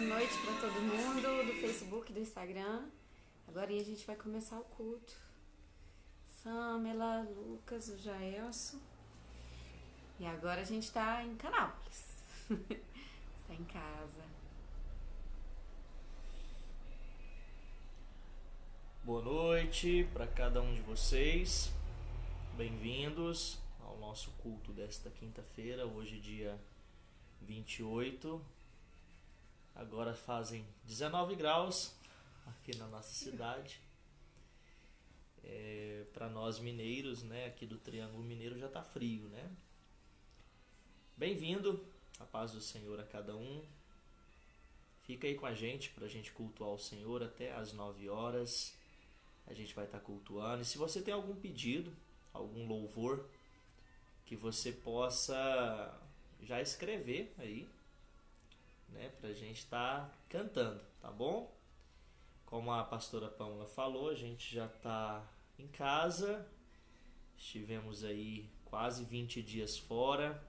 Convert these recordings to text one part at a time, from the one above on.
noite para todo mundo do Facebook, do Instagram. Agora a gente vai começar o culto. Samela, Lucas, o Jaelson. E agora a gente tá em Canápolis. Está em casa. Boa noite para cada um de vocês. Bem-vindos ao nosso culto desta quinta-feira, hoje dia 28. Agora fazem 19 graus aqui na nossa cidade. Para nós mineiros, né, aqui do Triângulo Mineiro já tá frio, né? Bem-vindo, a paz do Senhor a cada um. Fica aí com a gente para a gente cultuar o Senhor até às 9 horas. A gente vai estar cultuando. E se você tem algum pedido, algum louvor, que você possa já escrever aí, né, pra gente estar cantando, tá bom? Como a pastora Pamela falou, a gente já tá em casa. Estivemos aí quase 20 dias fora.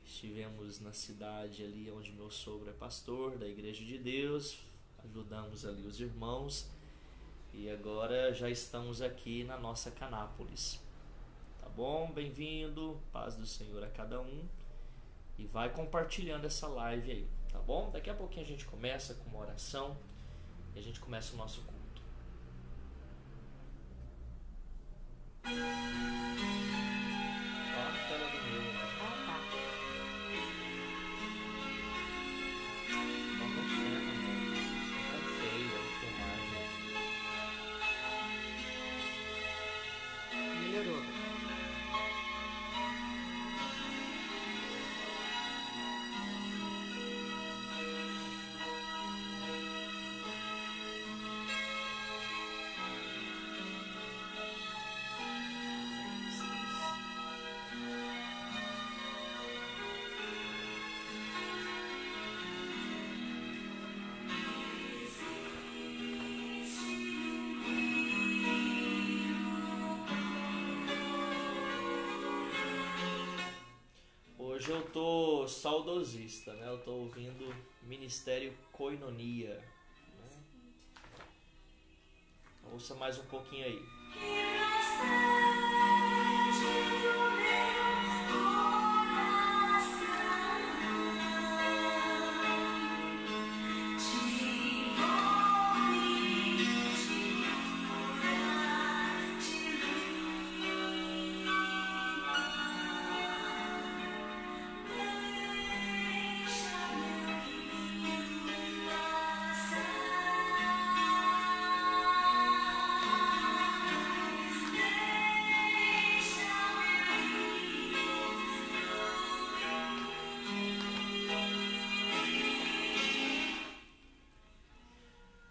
Estivemos na cidade ali onde meu sogro é pastor da Igreja de Deus. Ajudamos ali os irmãos. E agora já estamos aqui na nossa Canápolis. Tá bom? Bem-vindo, paz do Senhor a cada um. E vai compartilhando essa live aí, tá bom? Daqui a pouquinho a gente começa com uma oração e a gente começa o nosso culto. Só a tela do meu, né? Tá. Vamos ver, fica feio a filmagem. Melhorou. Hoje eu tô saudosista, né? Eu tô ouvindo Ministério Koinonia, né? Ouça mais um pouquinho aí.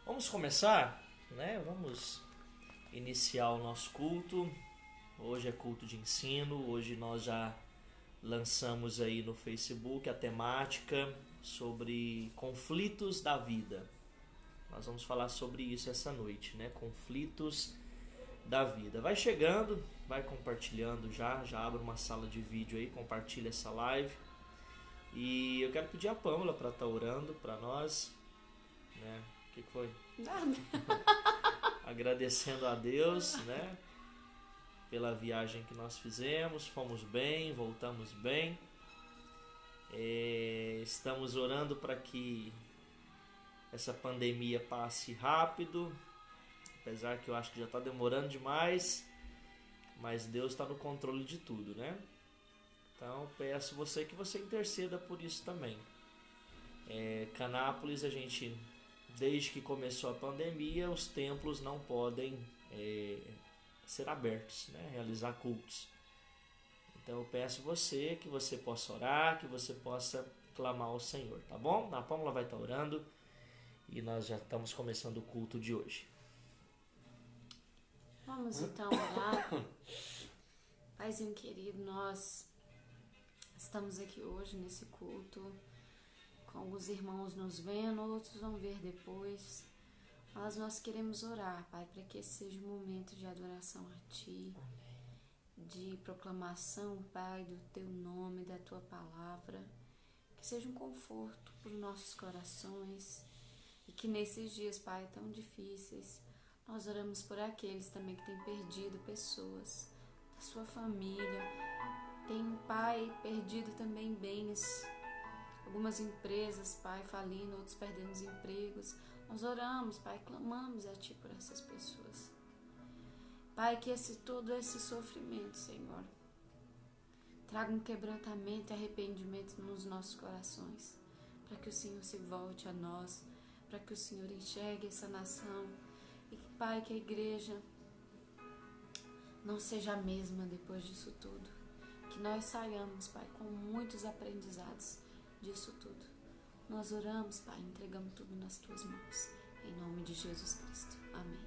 Vamos começar, né? Vamos iniciar o nosso culto. Hoje é culto de ensino. Hoje nós já lançamos aí no Facebook a temática sobre conflitos da vida. Nós vamos falar sobre isso essa noite, né? Conflitos da vida. Vai chegando, vai compartilhando já abre uma sala de vídeo aí, compartilha essa live. E eu quero pedir a Pamela para estar orando para nós, né? O que foi? Nada. Agradecendo a Deus, né, pela viagem que nós fizemos, fomos bem, voltamos bem. Estamos orando para que essa pandemia passe rápido, apesar que eu acho que já está demorando demais, mas Deus está no controle de tudo, né? Então peço você que você interceda por isso também. Canápolis, a gente, desde que começou a pandemia, os templos não podem ser abertos, né? Realizar cultos. Então eu peço você que você possa orar, que você possa clamar ao Senhor, tá bom? A Pâmela vai estar orando e nós já estamos começando o culto de hoje. Vamos então orar. Paizinho querido, nós estamos aqui hoje nesse culto com alguns irmãos nos vendo, outros vão ver depois. Mas nós queremos orar, Pai, para que esse seja um momento de adoração a Ti, de proclamação, Pai, do Teu nome, da Tua palavra. Que seja um conforto para os nossos corações e que nesses dias, Pai, tão difíceis, nós oramos por aqueles também que têm perdido pessoas da sua família, tem, Pai, perdido também bens, algumas empresas, Pai, falindo, outros perdendo os empregos. Nós oramos, Pai, clamamos a Ti por essas pessoas. Pai, que todo esse sofrimento, Senhor, traga um quebrantamento e arrependimento nos nossos corações, para que o Senhor se volte a nós, para que o Senhor enxergue essa nação e que, Pai, que a igreja não seja a mesma depois disso tudo. Que nós saiamos, Pai, com muitos aprendizados disso tudo. Nós oramos, Pai, entregamos tudo nas Tuas mãos. Em nome de Jesus Cristo. Amém.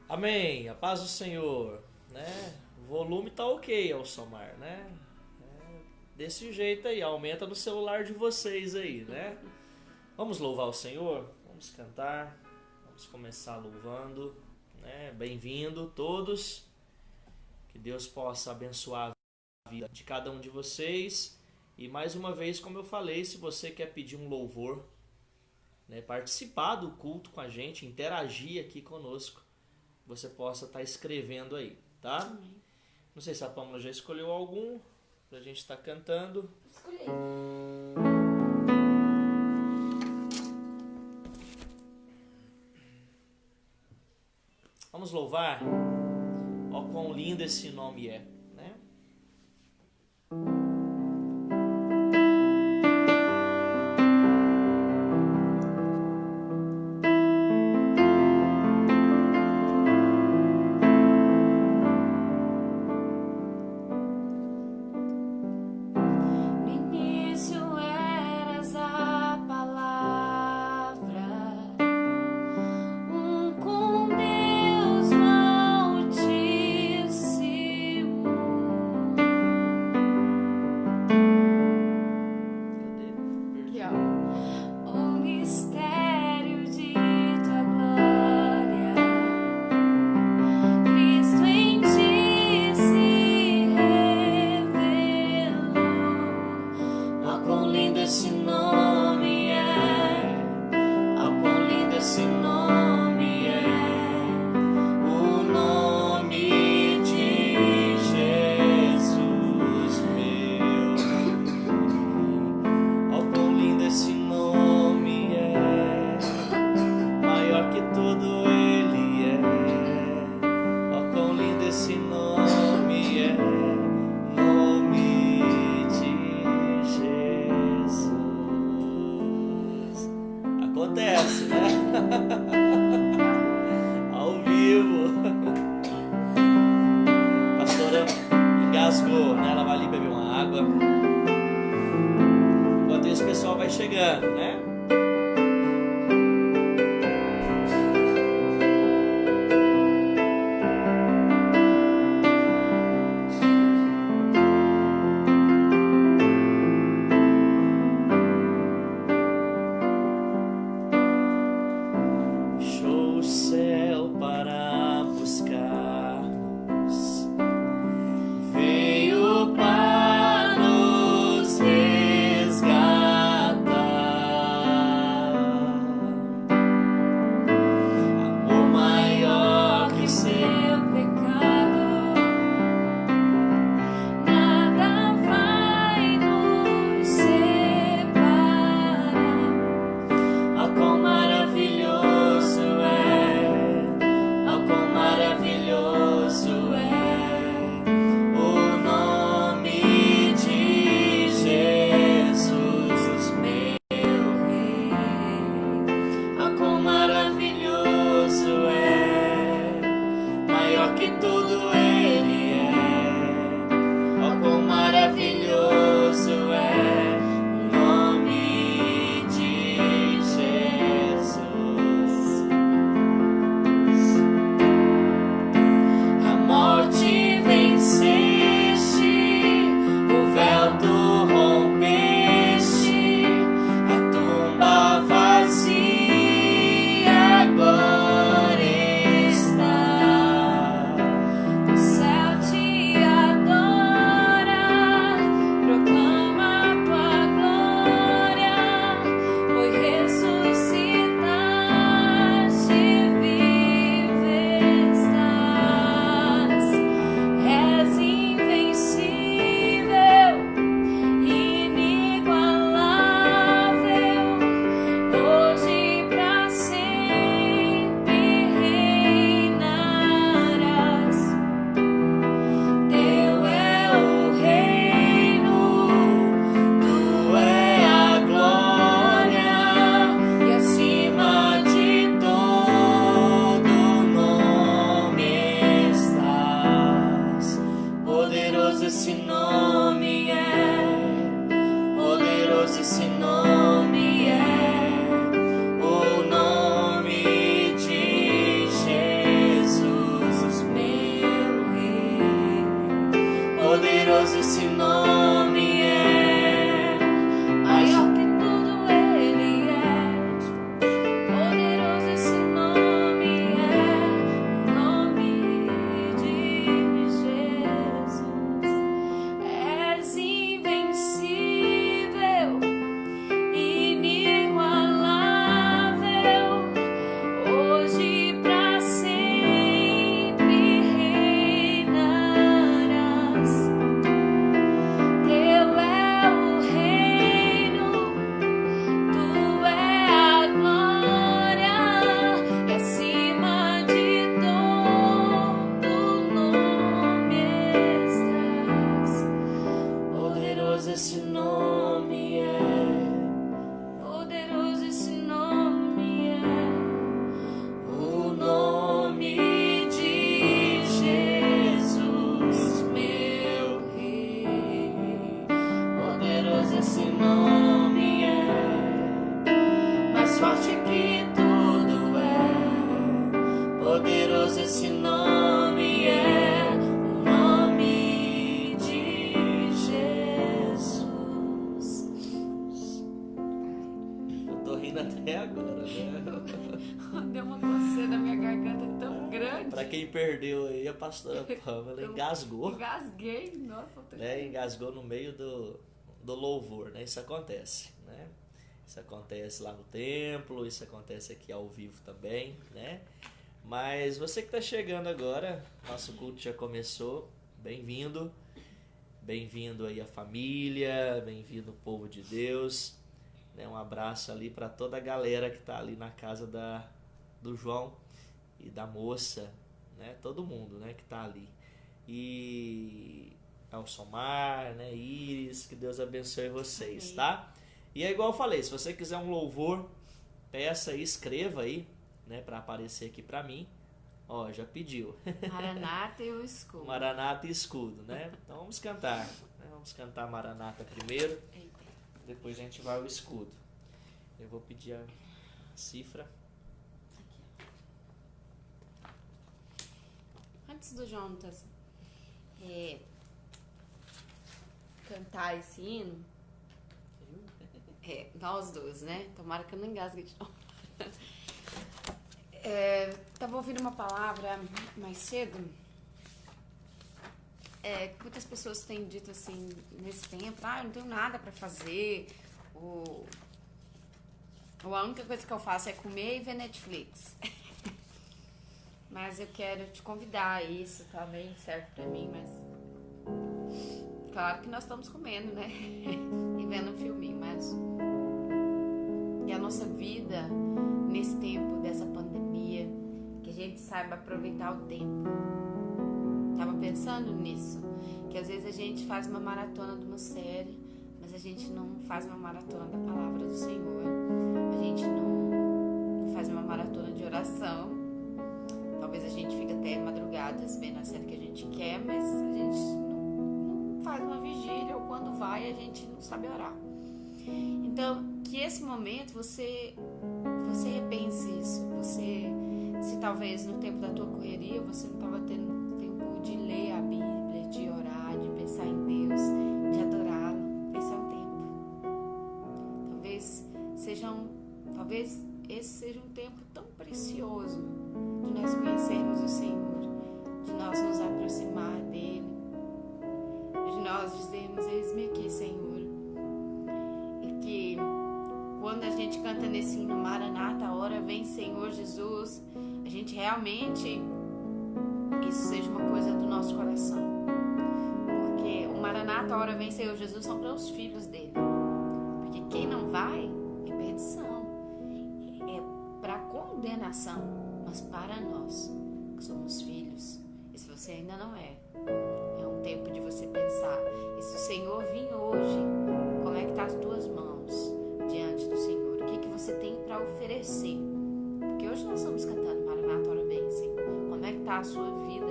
Amém. A paz do Senhor, né? O volume tá ok, Alcimar, né? Desse jeito aí, aumenta no celular de vocês aí, né? Vamos louvar o Senhor? Vamos cantar. Vamos começar louvando, né? Bem-vindo todos. Que Deus possa abençoar a vida de cada um de vocês. E mais uma vez, como eu falei, se você quer pedir um louvor, né, participar do culto com a gente, interagir aqui conosco, você possa estar escrevendo aí, tá? Amém. Não sei se a Pâmela já escolheu algum pra gente estar cantando. Escolhi. Vamos louvar? Ó, quão lindo esse nome é, né? Acontece, né? Ao vivo. A pastora engasgou, né? Ela vai ali beber uma água. Enquanto isso, o pessoal vai chegando, né? Veio para nos resgatar. Poderoso esse nome é o nome de Jesus, meu Rei. Poderoso esse nome é, maior que tudo ele é. Poderoso esse nome é, o nome de Jesus. És invencível, inigualável, hoje pra sempre reinarás. Teu é o reino, tu é a glória, e acima de todo nome estás. Poderoso esse nome é, poderoso esse nome é, o nome de Jesus, meu Rei. Poderoso esse nome é, mais forte que tudo é. Poderoso esse nome é, o nome de Jesus. Eu tô rindo até agora, né? Deu uma coceira na minha garganta tão grande. Pra quem perdeu aí, a pastora Pamela engasgou, Engasguei, nossa, né? Engasgou no meio do louvor, né? Isso acontece, né? Isso acontece lá no templo, isso acontece aqui ao vivo também, né? Mas você que está chegando agora, nosso culto já começou, bem-vindo. Bem-vindo aí a família, bem-vindo o povo de Deus, né? Um abraço ali para toda a galera que está ali na casa do João e da moça, né? Todo mundo, né, que está ali. E Alcimar, né, Iris, que Deus abençoe vocês, Amém. tá? E é igual eu falei, se você quiser um louvor, peça aí, escreva aí, né, para aparecer aqui para mim. Ó, já pediu. Maranata e o escudo. Maranata e escudo, né? Então vamos cantar, né? Vamos cantar Maranata primeiro, Eita. depois a gente vai ao escudo. Eu vou pedir a cifra. Antes do Jonatas cantar esse hino, nós dois, né? Tomara que eu não engasgue de novo. Tava ouvindo uma palavra mais cedo. Muitas pessoas têm dito assim, nesse tempo, eu não tenho nada pra fazer, ou a única coisa que eu faço é comer e ver Netflix. Mas eu quero te convidar, isso também serve pra mim, mas claro que nós estamos comendo, né? E vendo um filminho, mas que a nossa vida nesse tempo dessa pandemia, que a gente saiba aproveitar o tempo. Tava pensando nisso, que às vezes a gente faz uma maratona de uma série, mas a gente não faz uma maratona da palavra do Senhor. A gente não faz uma maratona de oração. Talvez a gente fique até madrugadas vendo a série que a gente quer, mas a gente não faz uma vigília, ou quando vai a gente não sabe orar. Então, que esse momento você repense isso. Se talvez no tempo da tua correria você não estava tendo tempo de ler a Bíblia, de orar, de pensar em Deus, de adorá-lo, esse é o tempo. Talvez esse seja um tempo tão precioso de nós conhecermos o Senhor, de nós nos aproximar dele, de nós dizermos: eis-me aqui, Senhor. E que quando a gente canta nesse hino Maranata, a hora vem, Senhor Jesus, a gente realmente, isso seja uma coisa do nosso coração. Porque o Maranata, a hora vem, Senhor Jesus, são para os filhos dele. Porque quem não vai é perdição, é para condenação. Mas para nós, que somos filhos, e se você ainda não é um tempo de você pensar: e se o Senhor vir hoje, como é que tá as tuas mãos diante do Senhor? O que você tem para oferecer? Porque hoje nós estamos cantando Maranata, ora vem, Senhor. Como é que tá a sua vida?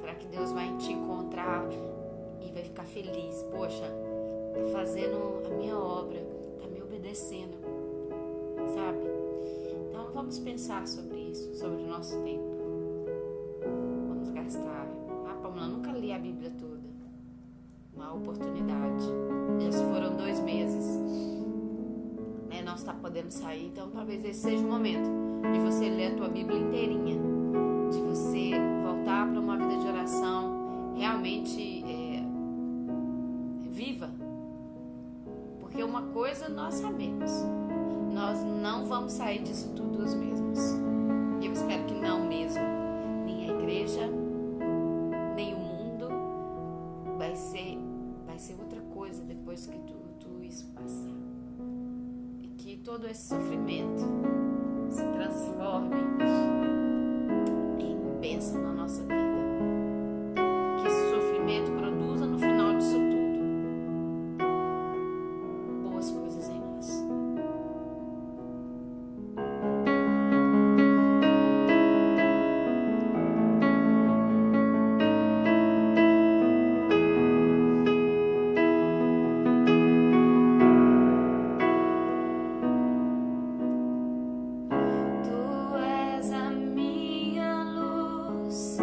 Será que Deus vai te encontrar e vai ficar feliz? Poxa, tá fazendo a minha obra, Vamos pensar sobre isso, sobre o nosso tempo. Vamos gastar. Pamela, nunca li a Bíblia toda. Uma oportunidade. Já se foram 2 meses. Não está podendo sair, então talvez esse seja o momento de você ler a tua Bíblia inteirinha, de você voltar para uma vida de oração realmente viva, porque uma coisa nós sabemos, nós não vamos sair disso tudo os mesmos. Eu espero que não mesmo. Nem a igreja, nem o mundo vai ser outra coisa depois que tudo isso passar. Que todo esse sofrimento se transforme em bênção na nossa vida. Que esse sofrimento produza no final disso tudo boas coisas em nós. Tu és a minha luz.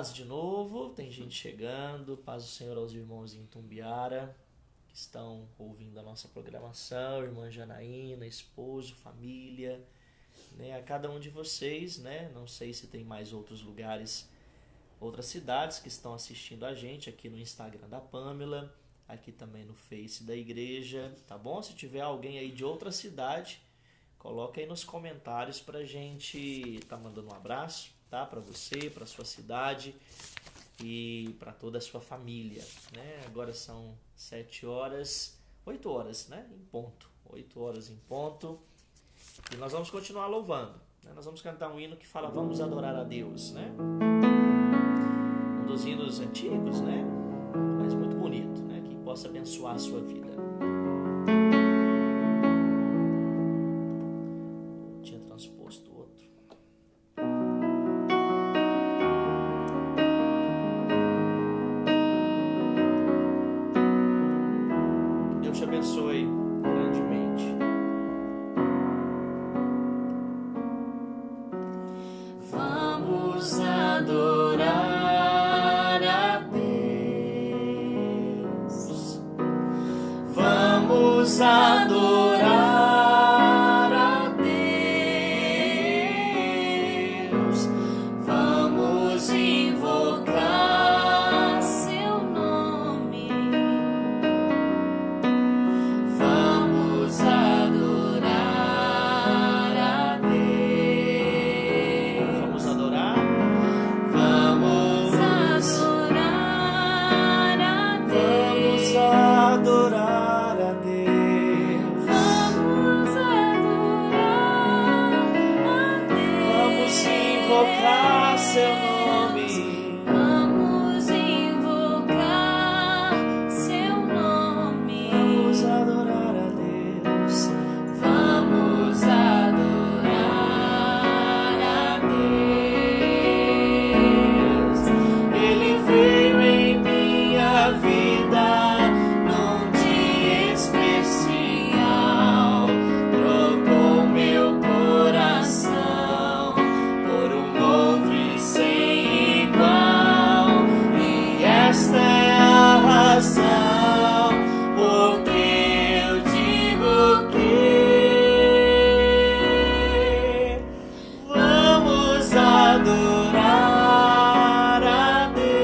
paz de novo, tem gente chegando, paz do Senhor aos irmãos em Itumbiara, que estão ouvindo a nossa programação, irmã Janaína, esposo, família, né, a cada um de vocês, né, não sei se tem mais outros lugares, outras cidades que estão assistindo a gente, aqui no Instagram da Pamela, aqui também no Face da igreja, tá bom? Se tiver alguém aí de outra cidade, coloca aí nos comentários pra gente tá mandando um abraço, tá? Pra você, pra sua cidade e pra toda a sua família, né? Agora são 8 horas, né? Em ponto. 8 horas em ponto. E nós vamos continuar louvando, né? Nós vamos cantar um hino que fala Vamos Adorar a Deus, né? Um dos hinos antigos, né? Mas muito bonito, né? Que possa abençoar a sua vida. Eu tinha transposto outro. Que Deus te abençoe grandemente. Vamos adorar a Deus. Vamos adorar a Deus. Vamos invocar seu nome. Vamos adorar a Deus. Vamos adorar. Vamos adorar a Deus. Vamos adorar a Deus. Vamos adorar a Deus. Vamos invocar seu nome. Vamos invocar seu nome. Vamos adorar a Deus. Vamos adorar a Deus. Ele veio em minha vida num dia especial. Trocou meu coração por um novo e sem igual. E esta é a razão por que eu digo que vamos adorar a Deus.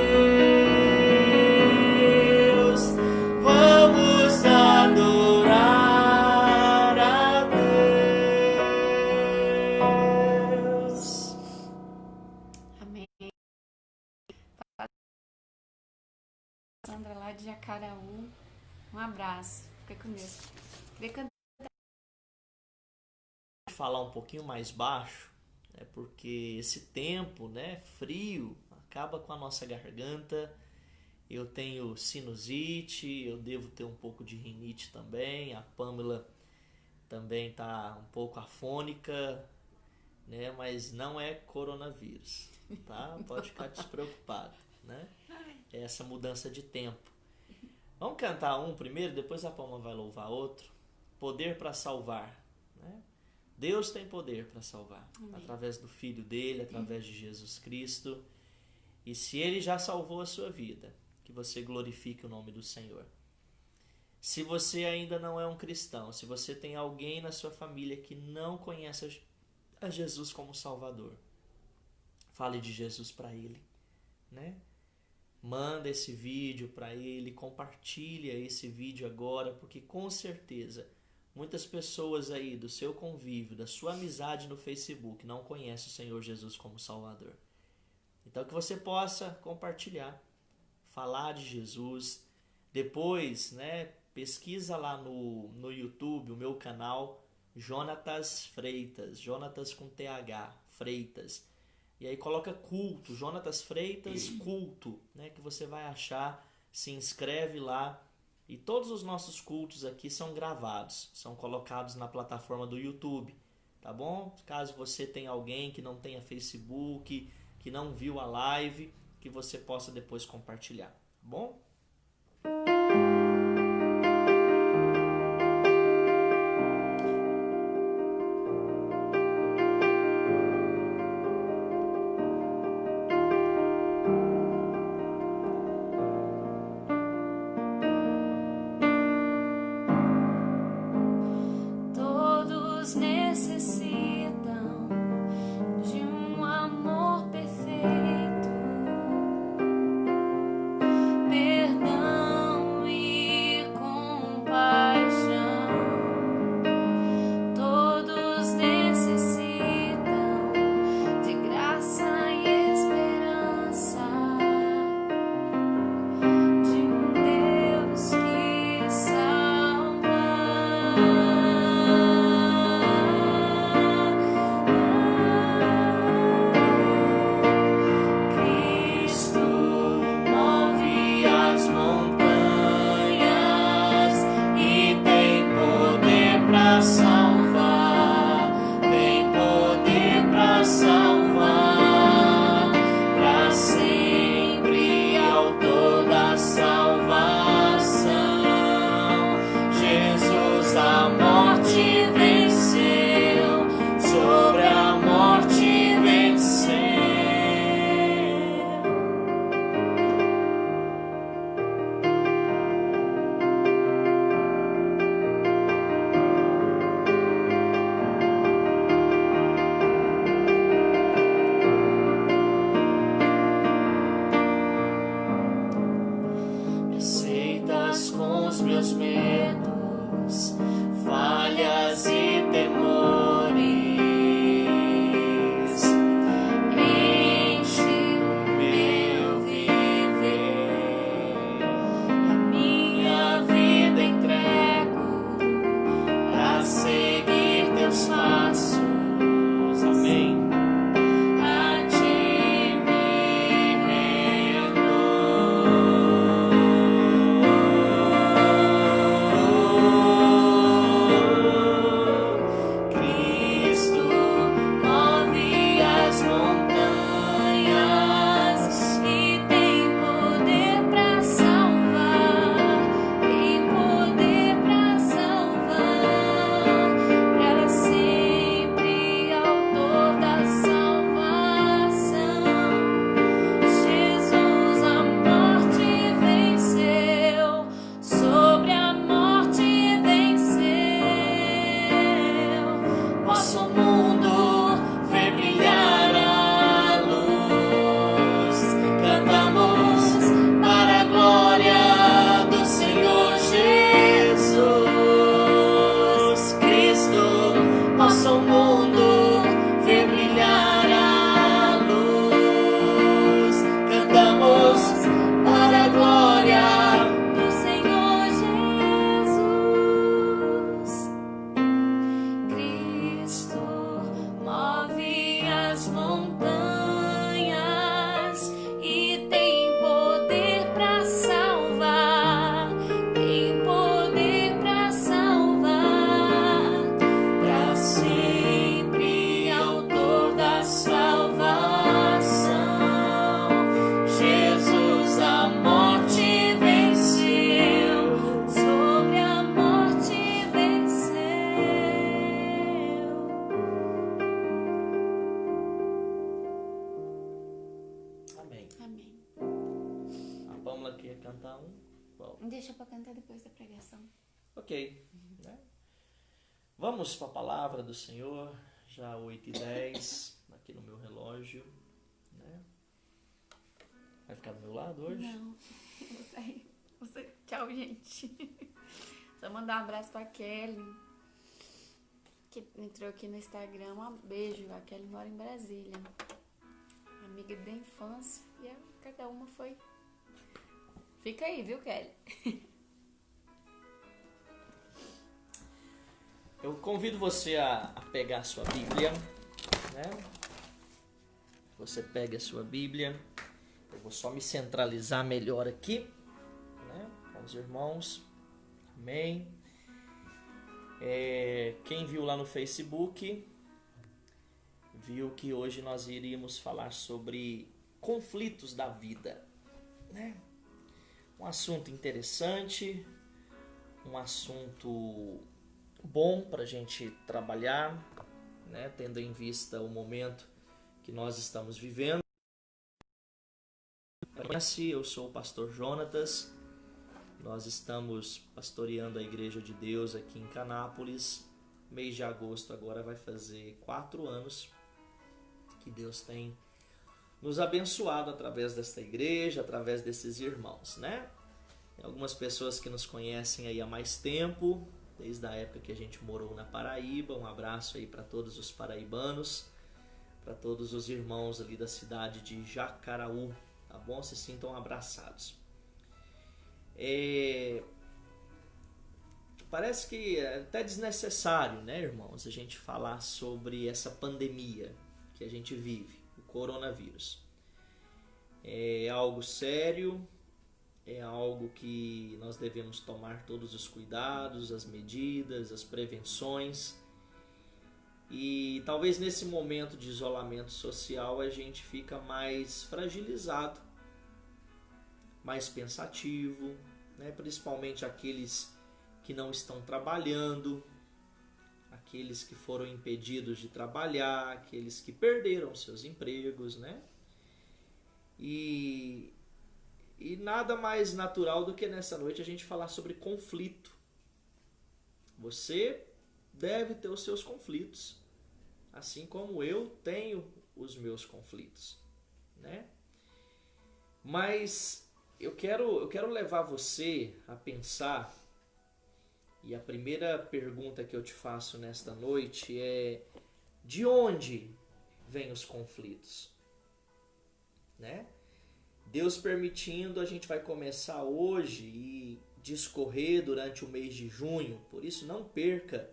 Vamos adorar a Deus. Amém. Sandra lá de Jacaraú, um abraço. Fica com Deus. Queria cantar. Falar um pouquinho mais baixo, é porque esse tempo, né, frio, acaba com a nossa garganta. Eu tenho sinusite, eu devo ter um pouco de rinite também. A Pamela também tá um pouco afônica, né, mas não é coronavírus, tá? Pode ficar despreocupado, né? É essa mudança de tempo. Vamos cantar um primeiro, depois a Palma vai louvar outro. Poder para salvar, né? Deus tem poder para salvar, através do Filho dele, através de Jesus Cristo. E se ele já salvou a sua vida, que você glorifique o nome do Senhor. Se você ainda não é um cristão, se você tem alguém na sua família que não conhece a Jesus como Salvador, fale de Jesus para ele, né? Manda esse vídeo para ele, compartilha esse vídeo agora, porque com certeza muitas pessoas aí do seu convívio, da sua amizade no Facebook não conhecem o Senhor Jesus como Salvador. Então que você possa compartilhar, falar de Jesus. Depois, né, pesquisa lá no YouTube, o meu canal, Jonatas Freitas, Jonatas com TH, Freitas. E aí coloca culto, Jonatas Freitas, culto, né, que você vai achar, se inscreve lá. E todos os nossos cultos aqui são gravados, são colocados na plataforma do YouTube, tá bom? Caso você tenha alguém que não tenha Facebook, que não viu a live, que você possa depois compartilhar, tá bom? meus medos, falhas e temores. Enche o meu viver, a minha vida entrego pra seguir teus passos. Amém. Deixa pra cantar depois da pregação. Ok. Né? Vamos para a palavra do Senhor, já 8h10, aqui no meu relógio. Né? Vai ficar do meu lado hoje? Não, vou sair. Tchau, gente. Só mandar um abraço pra Kelly, que entrou aqui no Instagram. Um beijo. A Kelly mora em Brasília. Amiga da infância. E cada uma foi... Fica aí, viu, Kelly? Eu convido você a pegar a sua Bíblia, né? Você pega a sua Bíblia. Eu vou só me centralizar melhor aqui, né? Com os irmãos. Amém. Quem viu lá no Facebook, viu que hoje nós iríamos falar sobre conflitos da vida, né? Um assunto interessante, um assunto bom para a gente trabalhar, né? Tendo em vista o momento que nós estamos vivendo. Eu sou o pastor Jonatas, nós estamos pastoreando a Igreja de Deus aqui em Canápolis. Mês de agosto agora vai fazer 4 anos que Deus tem nos abençoado através desta igreja, através desses irmãos, né? Tem algumas pessoas que nos conhecem aí há mais tempo, desde a época que a gente morou na Paraíba. Um abraço aí para todos os paraibanos, para todos os irmãos ali da cidade de Jacaraú, tá bom? Se sintam abraçados. Parece que é até desnecessário, né, irmãos, a gente falar sobre essa pandemia que a gente vive, o coronavírus. É algo sério, é algo que nós devemos tomar todos os cuidados, as medidas, as prevenções. E talvez nesse momento de isolamento social a gente fica mais fragilizado, mais pensativo, né? Principalmente aqueles que não estão trabalhando, aqueles que foram impedidos de trabalhar, aqueles que perderam seus empregos, né? E nada mais natural do que nessa noite a gente falar sobre conflito. Você deve ter os seus conflitos, assim como eu tenho os meus conflitos, né? Mas eu quero levar você a pensar E a primeira pergunta que eu te faço nesta noite é: de onde vêm os conflitos? Né? Deus permitindo, a gente vai começar hoje e discorrer durante o mês de junho. Por isso, não perca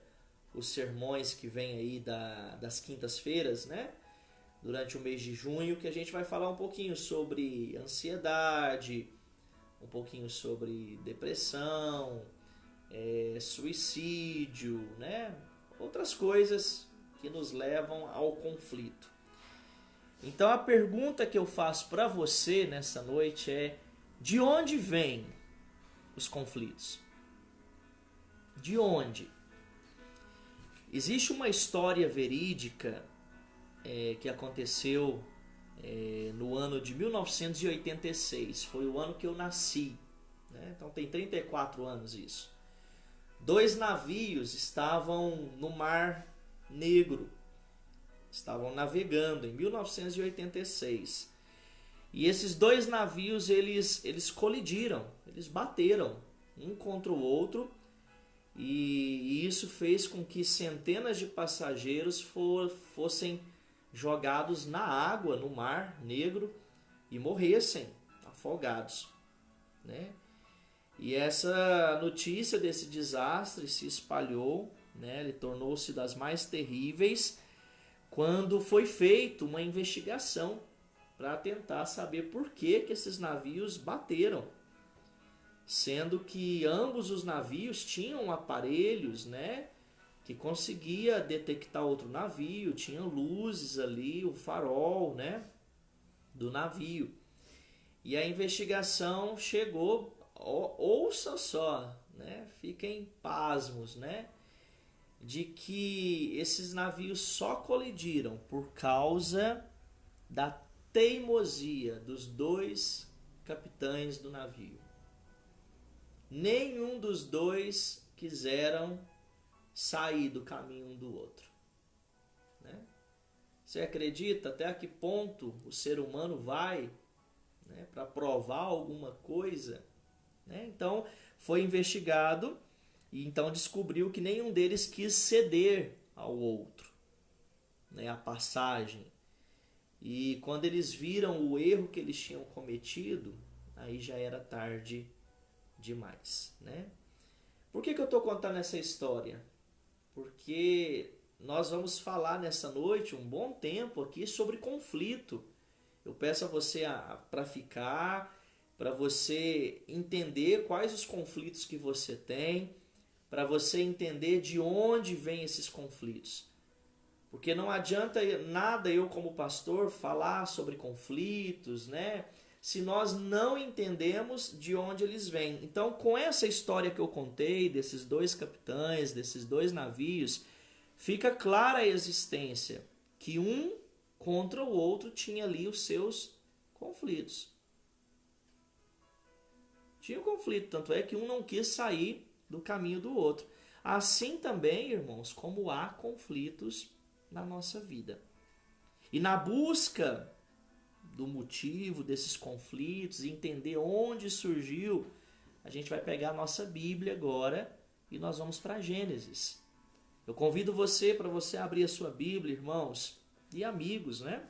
os sermões que vêm aí das quintas-feiras, né? Durante o mês de junho, que a gente vai falar um pouquinho sobre ansiedade, um pouquinho sobre depressão, suicídio, né? Outras coisas que nos levam ao conflito. Então a pergunta que eu faço para você nessa noite é: de onde vêm os conflitos? De onde? Existe uma história verídica que aconteceu no ano de 1986. Foi o ano que eu nasci, né? Então tem 34 anos isso. 2 navios estavam no Mar Negro. Estavam navegando em 1986. E esses 2 navios, eles colidiram, eles bateram um contra o outro. E isso fez com que centenas de passageiros fossem jogados na água, no Mar Negro, e morressem afogados, né? E essa notícia desse desastre se espalhou, né? Ele tornou-se das mais terríveis quando foi feita uma investigação para tentar saber por que esses navios bateram, sendo que ambos os navios tinham aparelhos, né, que conseguia detectar outro navio, tinham luzes ali, o farol, né, do navio. E a investigação chegou, ouça só, né, fiquem pasmos, né, de que esses navios só colidiram por causa da teimosia dos 2 capitães do navio. Nenhum dos 2 quiseram sair do caminho um do outro, né? Você acredita até a que ponto o ser humano vai, né, para provar alguma coisa, né? Então foi investigado e então descobriu que nenhum deles quis ceder ao outro, né, a passagem. E quando eles viram o erro que eles tinham cometido, aí já era tarde demais, né? Por que eu estou contando essa história? Porque nós vamos falar nessa noite um bom tempo aqui sobre conflito. Eu peço a você para ficar, para você entender quais os conflitos que você tem, para você entender de onde vêm esses conflitos. Porque não adianta nada eu como pastor falar sobre conflitos, né, se nós não entendemos de onde eles vêm. Então, com essa história que eu contei, desses 2 capitães, desses 2 navios, fica clara a existência que um contra o outro tinha ali os seus conflitos. Tinha um conflito, tanto é que um não quis sair do caminho do outro. Assim também, irmãos, como há conflitos na nossa vida. E na busca do motivo desses conflitos, entender onde surgiu, a gente vai pegar a nossa Bíblia agora e nós vamos para Gênesis. Eu convido você para você abrir a sua Bíblia, irmãos e amigos, né?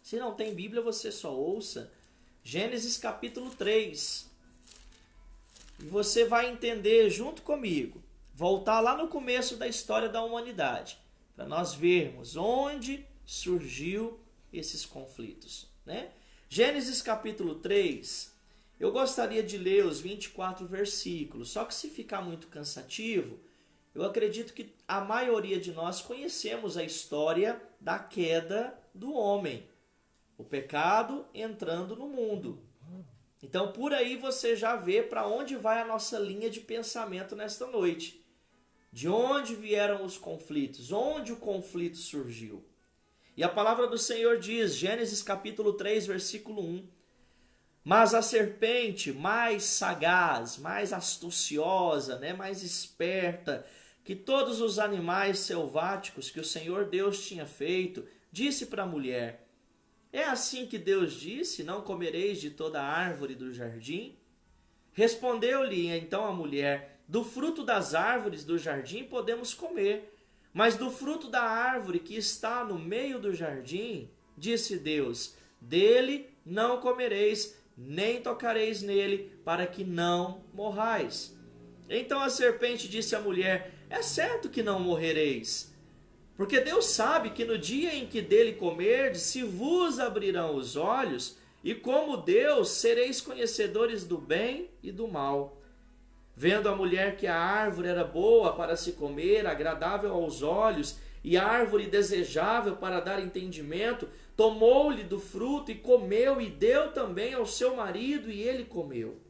Se não tem Bíblia, você só ouça Gênesis capítulo 3. E você vai entender junto comigo, voltar lá no começo da história da humanidade, para nós vermos onde surgiu esses conflitos, né? Gênesis capítulo 3, eu gostaria de ler os 24 versículos, só que se ficar muito cansativo, eu acredito que a maioria de nós conhecemos a história da queda do homem, o pecado entrando no mundo. Então por aí você já vê para onde vai a nossa linha de pensamento nesta noite. De onde vieram os conflitos? Onde o conflito surgiu? E a palavra do Senhor diz, Gênesis capítulo 3, versículo 1. Mas a serpente mais sagaz, mais astuciosa, né, mais esperta que todos os animais selváticos que o Senhor Deus tinha feito, disse para a mulher: é assim que Deus disse, não comereis de toda a árvore do jardim? Respondeu-lhe então a mulher: Do fruto das árvores do jardim podemos comer, mas do fruto da árvore que está no meio do jardim, disse Deus, dele não comereis, nem tocareis nele, para que não morrais. Então a serpente disse à mulher, é certo que não morrereis, porque Deus sabe que no dia em que dele comerdes, se vos abrirão os olhos, e como Deus sereis conhecedores do bem e do mal. Vendo a mulher que a árvore era boa para se comer, agradável aos olhos, e árvore desejável para dar entendimento, tomou-lhe do fruto e comeu, e deu também ao seu marido, e ele comeu.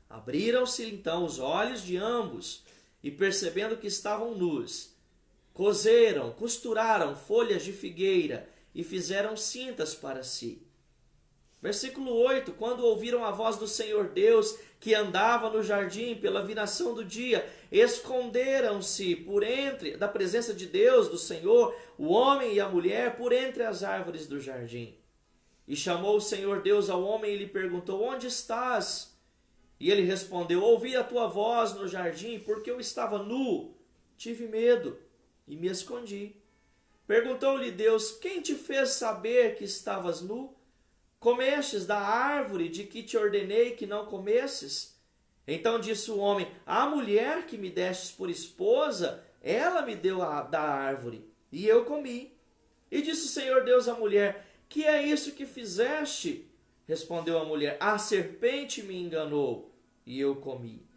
Abriram-se então os olhos de ambos, e percebendo que estavam nus, coseram, costuraram folhas de figueira, e fizeram cintas para si. Versículo 8, quando ouviram a voz do Senhor Deus, que andava no jardim pela viração do dia, esconderam-se por entre, da presença de Deus, do Senhor, o homem e a mulher, por entre as árvores do jardim. E chamou o Senhor Deus ao homem e lhe perguntou, onde estás? E ele respondeu, ouvi a tua voz no jardim, porque eu estava nu, tive medo e me escondi. Perguntou-lhe Deus, quem te fez saber que estavas nu? Comestes da árvore de que te ordenei que não comesses? Então disse o homem, a mulher que me destes por esposa, ela me deu da árvore, e eu comi. E disse o Senhor Deus à mulher, que é isso que fizeste? Respondeu a mulher, a serpente me enganou, e eu comi.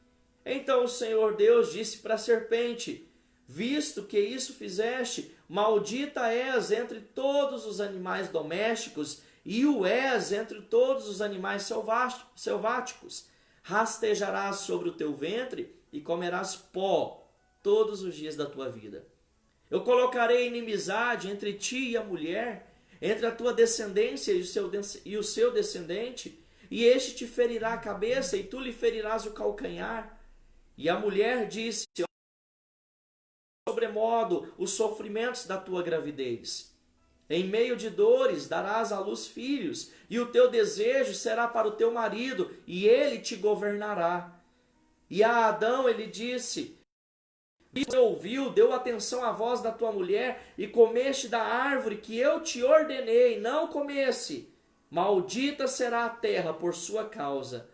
Então o Senhor Deus disse para a serpente, visto que isso fizeste, maldita és entre todos os animais domésticos, e o és entre todos os animais selváticos. Rastejarás sobre o teu ventre e comerás pó todos os dias da tua vida. Eu colocarei inimizade entre ti e a mulher, entre a tua descendência e o seu descendente, e este te ferirá a cabeça e tu lhe ferirás o calcanhar. E a mulher disse, sobremodo os sofrimentos da tua gravidez. Em meio de dores darás à luz filhos, e o teu desejo será para o teu marido, e ele te governará. E a Adão ele disse, você ouviu, deu atenção à voz da tua mulher, e comeste da árvore que eu te ordenei, não comesse. Maldita será a terra por sua causa,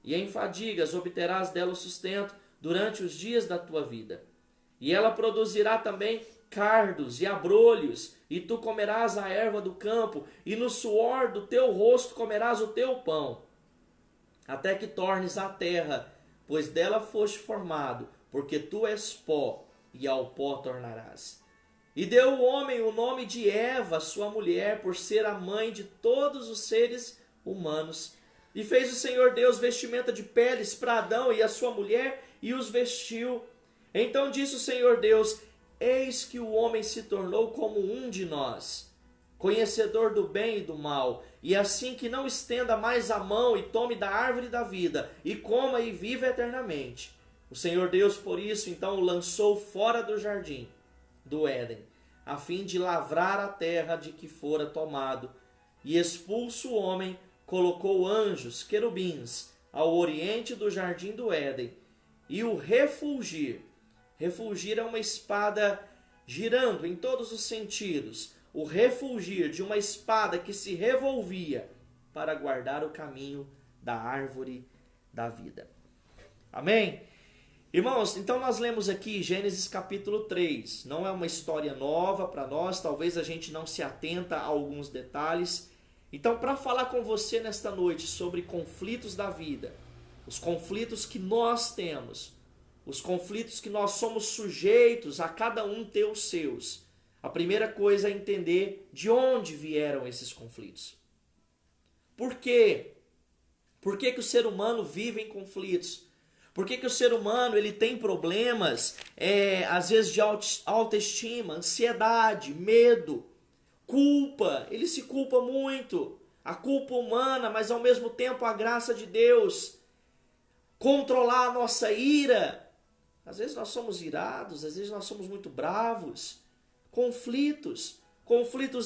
e em fadigas obterás dela o sustento durante os dias da tua vida. E ela produzirá também cardos e abrolhos, e tu comerás a erva do campo, e no suor do teu rosto comerás o teu pão, até que tornes a terra, pois dela foste formado, porque tu és pó, e ao pó tornarás. E deu o homem o nome de Eva, sua mulher, por ser a mãe de todos os seres humanos. E fez o Senhor Deus vestimenta de peles para Adão e a sua mulher, e os vestiu. Então disse o Senhor Deus, eis que o homem se tornou como um de nós, conhecedor do bem e do mal, e assim que não estenda mais a mão e tome da árvore da vida, e coma e viva eternamente. O Senhor Deus, por isso, então o lançou fora do jardim do Éden, a fim de lavrar a terra de que fora tomado. E expulso o homem, colocou anjos, querubins, ao oriente do jardim do Éden, e o refulgir. Refulgir é uma espada girando em todos os sentidos. O refulgir de uma espada que se revolvia para guardar o caminho da árvore da vida. Amém? Irmãos, então nós lemos aqui Gênesis capítulo 3. Não é uma história nova para nós, talvez a gente não se atenta a alguns detalhes. Então, para falar com você nesta noite sobre conflitos da vida, os conflitos que nós temos, os conflitos que nós somos sujeitos a cada um ter os seus. A primeira coisa é entender de onde vieram esses conflitos. Por quê? Por que o ser humano vive em conflitos? Por que o ser humano ele tem problemas, às vezes de autoestima, ansiedade, medo, culpa? Ele se culpa muito. A culpa humana, mas ao mesmo tempo a graça de Deus. Controlar a nossa ira. Às vezes nós somos irados, às vezes nós somos muito bravos. Conflitos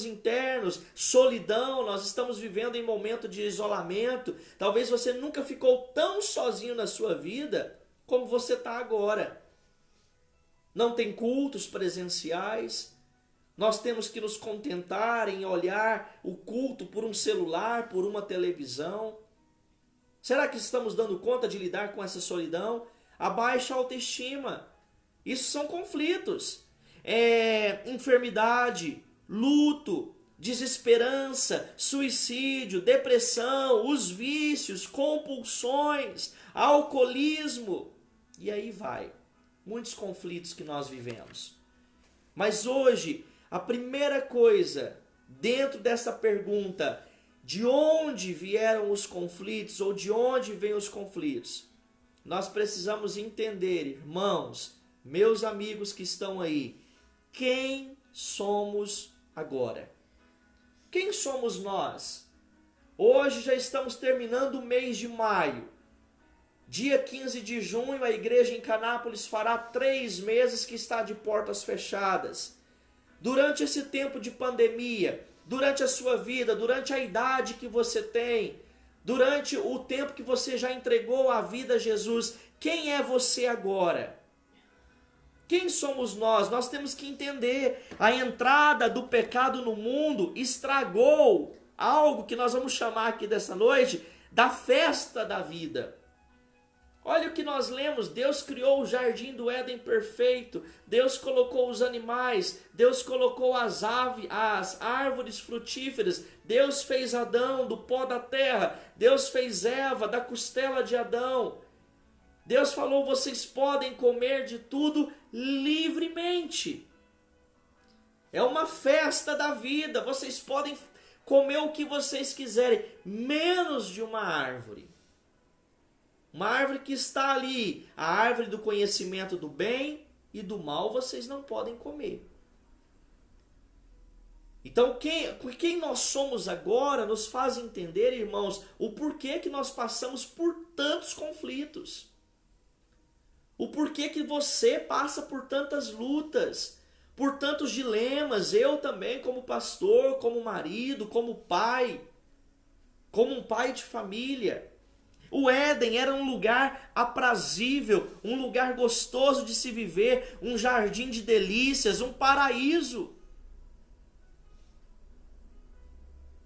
internos, solidão. Nós estamos vivendo em momento de isolamento. Talvez você nunca ficou tão sozinho na sua vida como você está agora. Não tem cultos presenciais. Nós temos que nos contentar em olhar o culto por um celular, por uma televisão. Será que estamos dando conta de lidar com essa solidão? A baixa autoestima. Isso são conflitos. Enfermidade, luto, desesperança, suicídio, depressão, os vícios, compulsões, alcoolismo. E aí vai. Muitos conflitos que nós vivemos. Mas hoje, a primeira coisa, dentro dessa pergunta, de onde vieram os conflitos ou de onde vêm os conflitos? Nós precisamos entender, irmãos, meus amigos que estão aí, quem somos agora? Quem somos nós? Hoje já estamos terminando o mês de maio. Dia 15 de junho, a igreja em Canápolis fará 3 meses que está de portas fechadas. Durante esse tempo de pandemia, durante a sua vida, durante a idade que você tem, durante o tempo que você já entregou a vida a Jesus, quem é você agora? Quem somos nós? Nós temos que entender, a entrada do pecado no mundo estragou algo que nós vamos chamar aqui dessa noite da festa da vida. Olha o que nós lemos, Deus criou o jardim do Éden perfeito, Deus colocou os animais, Deus colocou as árvores frutíferas, Deus fez Adão do pó da terra, Deus fez Eva da costela de Adão. Deus falou, vocês podem comer de tudo livremente. É uma festa da vida, vocês podem comer o que vocês quiserem, menos de uma árvore. Uma árvore que está ali, a árvore do conhecimento do bem e do mal, vocês não podem comer. Então, quem nós somos agora nos faz entender, irmãos, o porquê que nós passamos por tantos conflitos. O porquê que você passa por tantas lutas, por tantos dilemas. Eu também, como pastor, como marido, como pai, como um pai de família. O Éden era um lugar aprazível, um lugar gostoso de se viver, um jardim de delícias, um paraíso.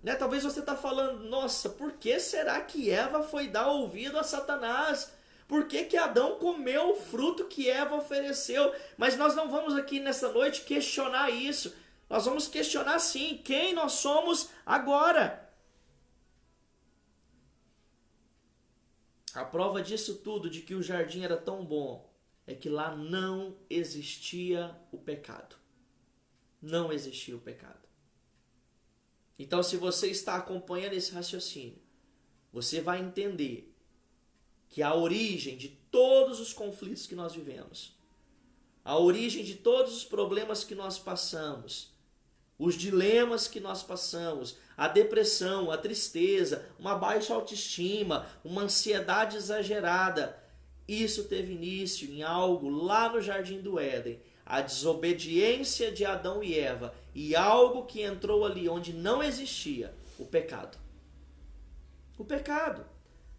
Né? Talvez você está falando, nossa, por que será que Eva foi dar ouvido a Satanás? Por que Adão comeu o fruto que Eva ofereceu? Mas nós não vamos aqui nessa noite questionar isso. Nós vamos questionar sim, quem nós somos agora. A prova disso tudo, de que o jardim era tão bom, é que lá não existia o pecado. Não existia o pecado. Então, se você está acompanhando esse raciocínio, você vai entender que a origem de todos os conflitos que nós vivemos, a origem de todos os problemas que nós passamos, os dilemas que nós passamos, a depressão, a tristeza, uma baixa autoestima, uma ansiedade exagerada, isso teve início em algo lá no Jardim do Éden, a desobediência de Adão e Eva, e algo que entrou ali onde não existia, o pecado. O pecado.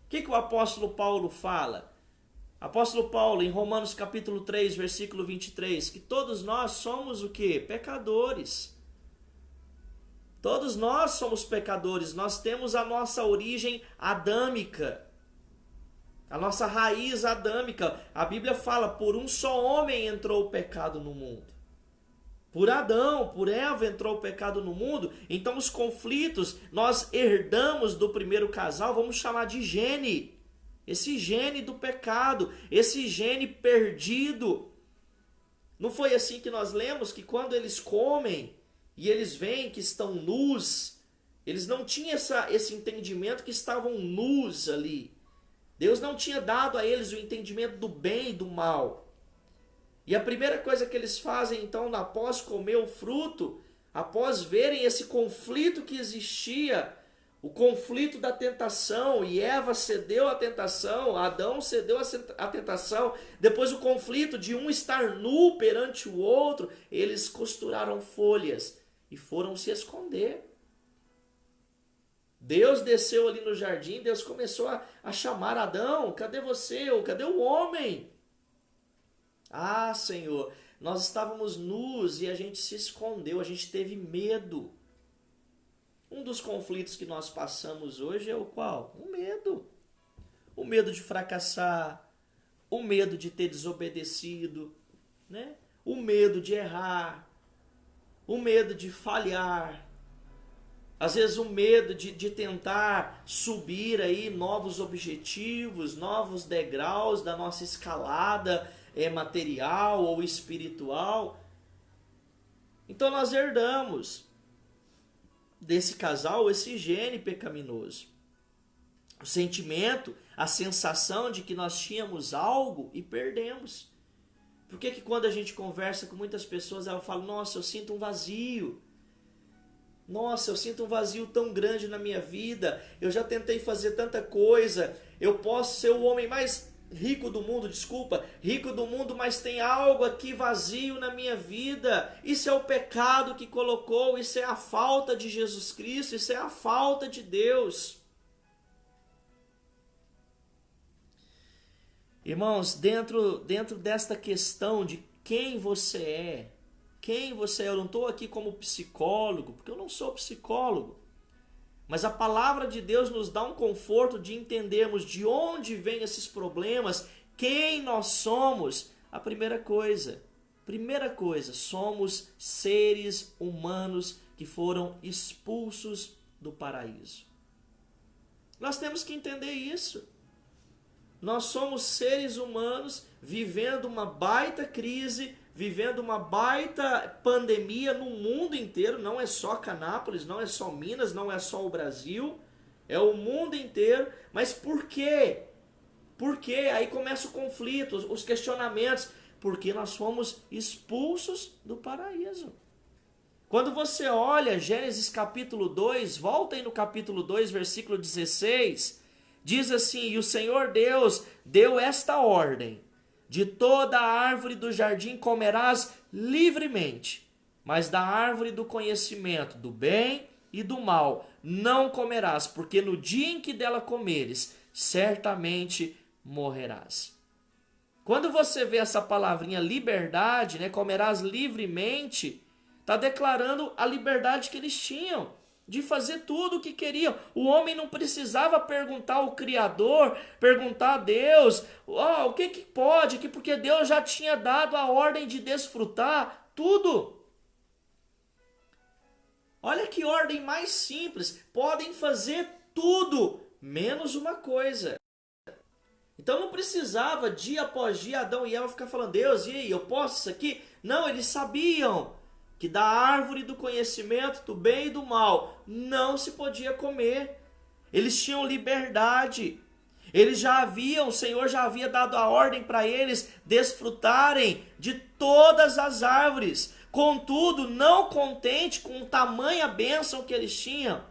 O que o apóstolo Paulo fala? Apóstolo Paulo, em Romanos capítulo 3, versículo 23, que todos nós somos o quê? Pecadores. Todos nós somos pecadores, nós temos a nossa origem adâmica, a nossa raiz adâmica. A Bíblia fala, por um só homem entrou o pecado no mundo. Por Adão, por Eva entrou o pecado no mundo. Então os conflitos nós herdamos do primeiro casal, vamos chamar de gene. Esse gene do pecado, esse gene perdido. Não foi assim que nós lemos que quando eles comem e eles veem que estão nus, eles não tinham esse entendimento que estavam nus ali. Deus não tinha dado a eles o entendimento do bem e do mal. E a primeira coisa que eles fazem, então, após comer o fruto, após verem esse conflito que existia, o conflito da tentação, e Eva cedeu à tentação, Adão cedeu à tentação, depois o conflito de um estar nu perante o outro, eles costuraram folhas e foram se esconder. Deus desceu ali no jardim, Deus começou a chamar Adão, cadê você? Cadê o homem? Ah, Senhor, nós estávamos nus e a gente se escondeu, a gente teve medo. Um dos conflitos que nós passamos hoje é o qual? O medo. O medo de fracassar, o medo de ter desobedecido, né? O medo de errar, o medo de falhar. Às vezes o medo de tentar subir aí novos objetivos, novos degraus da nossa escalada material ou espiritual. Então nós herdamos desse casal esse gene pecaminoso. O sentimento, a sensação de que nós tínhamos algo e perdemos. Por que quando a gente conversa com muitas pessoas, ela fala, nossa, eu sinto um vazio. Nossa, eu sinto um vazio tão grande na minha vida. Eu já tentei fazer tanta coisa. Eu posso ser o homem mais rico do mundo, rico do mundo, mas tem algo aqui vazio na minha vida. Isso é o pecado que colocou, isso é a falta de Jesus Cristo, isso é a falta de Deus. Irmãos, dentro desta questão de quem você é, eu não estou aqui como psicólogo, porque eu não sou psicólogo, mas a palavra de Deus nos dá um conforto de entendermos de onde vêm esses problemas, quem nós somos. A primeira coisa, somos seres humanos que foram expulsos do paraíso. Nós temos que entender isso. Nós somos seres humanos vivendo uma baita crise, vivendo uma baita pandemia no mundo inteiro. Não é só Canápolis, não é só Minas, não é só o Brasil. É o mundo inteiro. Mas por quê? Por quê? Aí começa o conflito, os questionamentos. Porque nós fomos expulsos do paraíso. Quando você olha Gênesis capítulo 2, volta aí no capítulo 2, versículo 16... Diz assim, e o Senhor Deus deu esta ordem, de toda a árvore do jardim comerás livremente, mas da árvore do conhecimento do bem e do mal não comerás, porque no dia em que dela comeres, certamente morrerás. Quando você vê essa palavrinha liberdade, né, comerás livremente, está declarando a liberdade que eles tinham de fazer tudo o que queriam. O homem não precisava perguntar ao Criador, perguntar a Deus, o que pode, porque Deus já tinha dado a ordem de desfrutar tudo. Olha que ordem mais simples, podem fazer tudo, menos uma coisa. Então não precisava dia após dia Adão e Eva ficar falando, Deus, e aí, eu posso isso aqui? Não, eles sabiam que da árvore do conhecimento do bem e do mal não se podia comer. Eles tinham liberdade. O Senhor já havia dado a ordem para eles desfrutarem de todas as árvores. Contudo, não contente com tamanha bênção que eles tinham,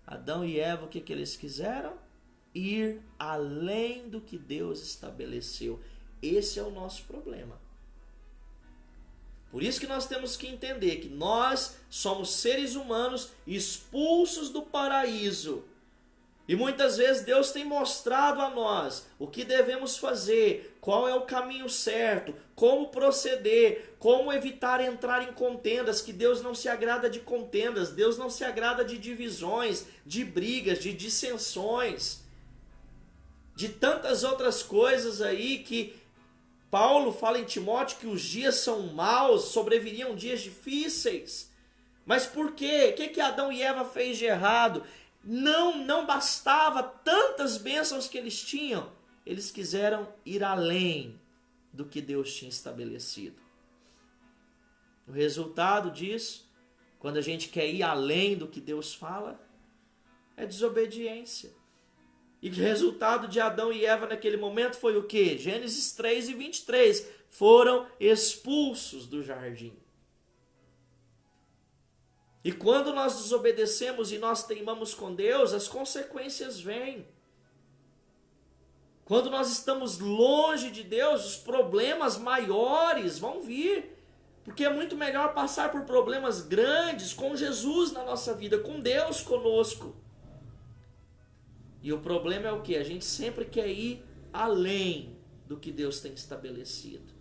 Adão e Eva, o que eles quiseram? Ir além do que Deus estabeleceu. Esse é o nosso problema. Por isso que nós temos que entender que nós somos seres humanos expulsos do paraíso. E muitas vezes Deus tem mostrado a nós o que devemos fazer, qual é o caminho certo, como proceder, como evitar entrar em contendas, que Deus não se agrada de contendas, Deus não se agrada de divisões, de brigas, de dissensões, de tantas outras coisas aí que Paulo fala em Timóteo que os dias são maus, sobreviriam dias difíceis. Mas por quê? O que Adão e Eva fez de errado? Não bastava tantas bênçãos que eles tinham. Eles quiseram ir além do que Deus tinha estabelecido. O resultado disso, quando a gente quer ir além do que Deus fala, é desobediência. E o resultado de Adão e Eva naquele momento foi o quê? Gênesis 3 e 23. Foram expulsos do jardim. E quando nós desobedecemos e nós teimamos com Deus, as consequências vêm. Quando nós estamos longe de Deus, os problemas maiores vão vir. Porque é muito melhor passar por problemas grandes com Jesus na nossa vida, com Deus conosco. E o problema é o quê? A gente sempre quer ir além do que Deus tem estabelecido.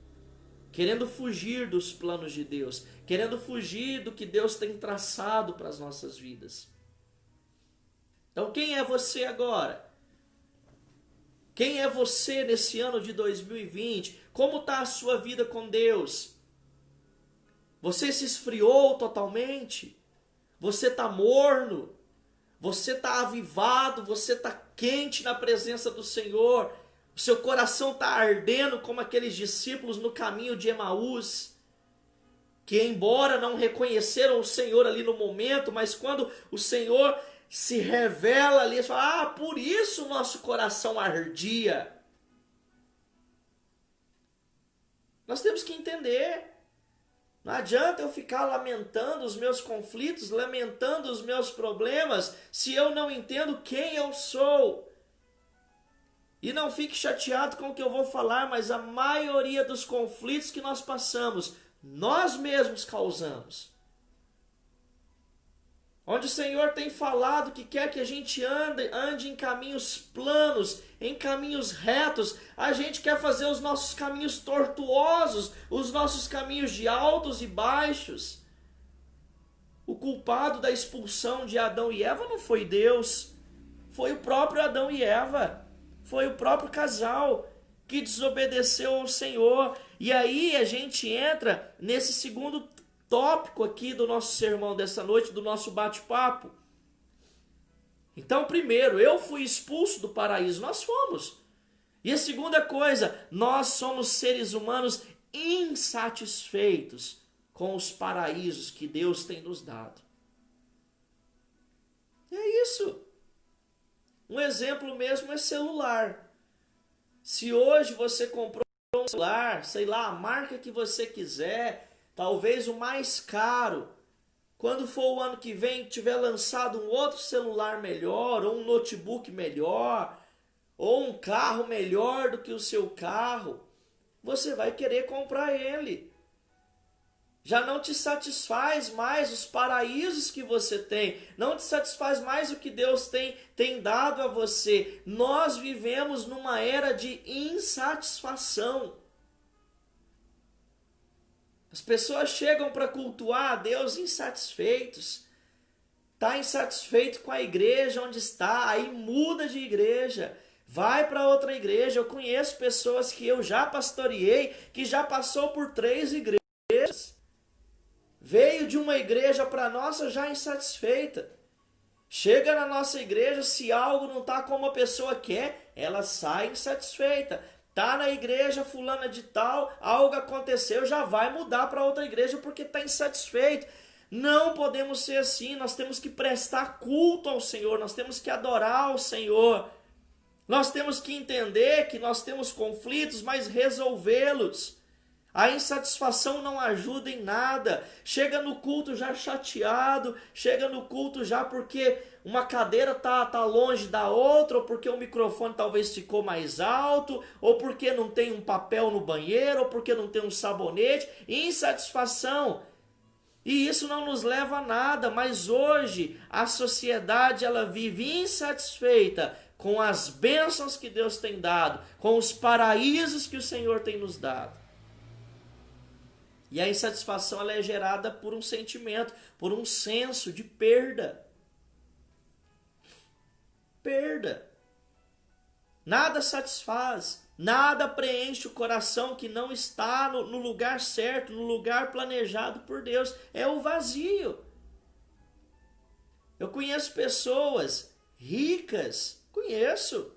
querendo fugir dos planos de Deus, querendo fugir do que Deus tem traçado para as nossas vidas. Então, quem é você agora? Quem é você nesse ano de 2020? Como está a sua vida com Deus? Você se esfriou totalmente? Você está morno? Você está avivado? Você está quente na presença do Senhor? O seu coração está ardendo como aqueles discípulos no caminho de Emaús, que embora não reconheceram o Senhor ali no momento, mas quando o Senhor se revela ali, eles falam, por isso o nosso coração ardia. Nós temos que entender. Não adianta eu ficar lamentando os meus conflitos, lamentando os meus problemas, se eu não entendo quem eu sou. E não fique chateado com o que eu vou falar, mas a maioria dos conflitos que nós passamos, nós mesmos causamos. Onde o Senhor tem falado que quer que a gente ande em caminhos planos, em caminhos retos, a gente quer fazer os nossos caminhos tortuosos, os nossos caminhos de altos e baixos. O culpado da expulsão de Adão e Eva não foi Deus, foi o próprio Adão e Eva, foi o próprio casal que desobedeceu ao Senhor. E aí a gente entra nesse segundo tópico aqui do nosso sermão dessa noite, do nosso bate-papo. Então, primeiro, eu fui expulso do paraíso, nós fomos. E a segunda coisa, nós somos seres humanos insatisfeitos com os paraísos que Deus tem nos dado. É isso. Um exemplo mesmo é celular. Se hoje você comprou um celular, sei lá, a marca que você quiser, talvez o mais caro, quando for o ano que vem, tiver lançado um outro celular melhor, ou um notebook melhor, ou um carro melhor do que o seu carro, você vai querer comprar ele. Já não te satisfaz mais os paraísos que você tem, não te satisfaz mais o que Deus tem dado a você. Nós vivemos numa era de insatisfação. As pessoas chegam para cultuar a Deus insatisfeitos. Está insatisfeito com a igreja onde está, aí muda de igreja. Vai para outra igreja. Eu conheço pessoas que eu já pastoreei, que já passou por 3 igrejas. Veio de uma igreja para a nossa já insatisfeita. Chega na nossa igreja, se algo não está como a pessoa quer, ela sai insatisfeita. Está na igreja fulana de tal, algo aconteceu, já vai mudar para outra igreja porque está insatisfeito. Não podemos ser assim, nós temos que prestar culto ao Senhor, nós temos que adorar ao Senhor. Nós temos que entender que nós temos conflitos, mas resolvê-los. A insatisfação não ajuda em nada. Chega no culto já chateado, chega no culto já porque uma cadeira tá longe da outra, ou porque o microfone talvez ficou mais alto, ou porque não tem um papel no banheiro, ou porque não tem um sabonete. Insatisfação. E isso não nos leva a nada, mas hoje a sociedade ela vive insatisfeita com as bênçãos que Deus tem dado, com os paraísos que o Senhor tem nos dado. E a insatisfação ela é gerada por um sentimento, por um senso de perda. Perda. Nada satisfaz, nada preenche o coração que não está no lugar certo, no lugar planejado por Deus. É o vazio. Eu conheço pessoas ricas, conheço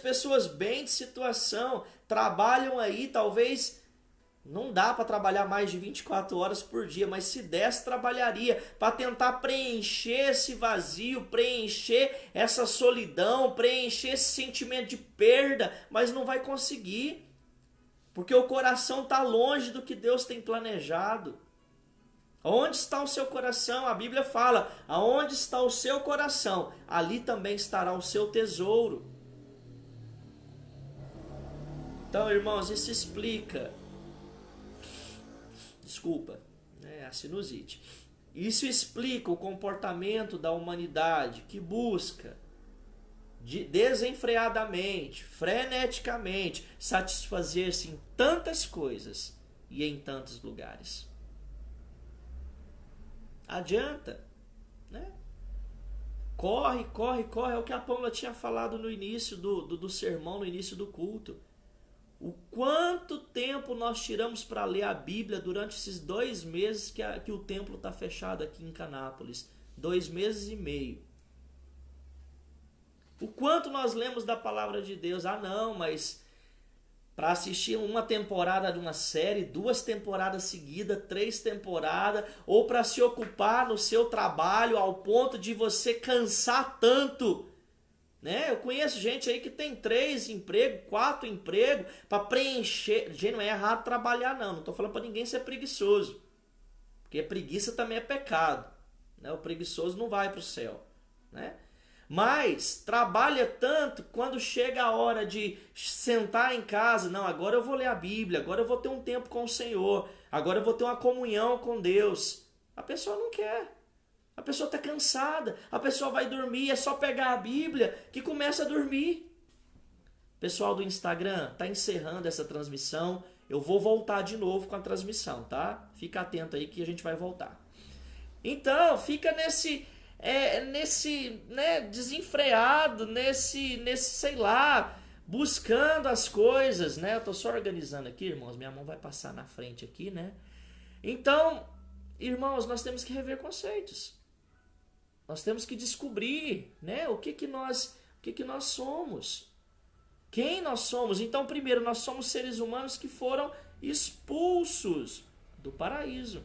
pessoas bem de situação, trabalham aí, talvez não dá para trabalhar mais de 24 horas por dia, mas se desse, trabalharia para tentar preencher esse vazio, preencher essa solidão, preencher esse sentimento de perda, mas não vai conseguir, porque o coração está longe do que Deus tem planejado. Onde está o seu coração? A Bíblia fala, aonde está o seu coração, ali também estará o seu tesouro. Então, irmãos, isso explica... Desculpa, a sinusite. Isso explica o comportamento da humanidade que busca desenfreadamente, freneticamente, satisfazer-se em tantas coisas e em tantos lugares. Adianta, né? Corre, corre, corre. É o que a Pâmela tinha falado no início do sermão, no início do culto. O quanto tempo nós tiramos para ler a Bíblia durante esses 2 meses que o templo está fechado aqui em Canápolis. 2 meses e meio. O quanto nós lemos da palavra de Deus. Ah não, mas para assistir uma temporada de uma série, 2 temporadas seguidas, 3 temporadas, ou para se ocupar no seu trabalho ao ponto de você cansar tanto. Né? Eu conheço gente aí que tem 3 empregos, 4 empregos para preencher. Gente, não é errado trabalhar não. Não estou falando para ninguém ser preguiçoso. Porque preguiça também é pecado. Né? O preguiçoso não vai para o céu. Né? Mas trabalha tanto, quando chega a hora de sentar em casa, não, agora eu vou ler a Bíblia, agora eu vou ter um tempo com o Senhor, agora eu vou ter uma comunhão com Deus. A pessoa não quer. A pessoa está cansada, a pessoa vai dormir, é só pegar a Bíblia que começa a dormir. Pessoal do Instagram, está encerrando essa transmissão. Eu vou voltar de novo com a transmissão, tá? Fica atento aí que a gente vai voltar. Então, fica nesse né, desenfreado, nesse, sei lá, buscando as coisas, né? Eu estou só organizando aqui, irmãos, minha mão vai passar na frente aqui, né? Então, irmãos, nós temos que rever conceitos. Nós temos que descobrir, né, o que nós somos. Quem nós somos? Então, primeiro, nós somos seres humanos que foram expulsos do paraíso.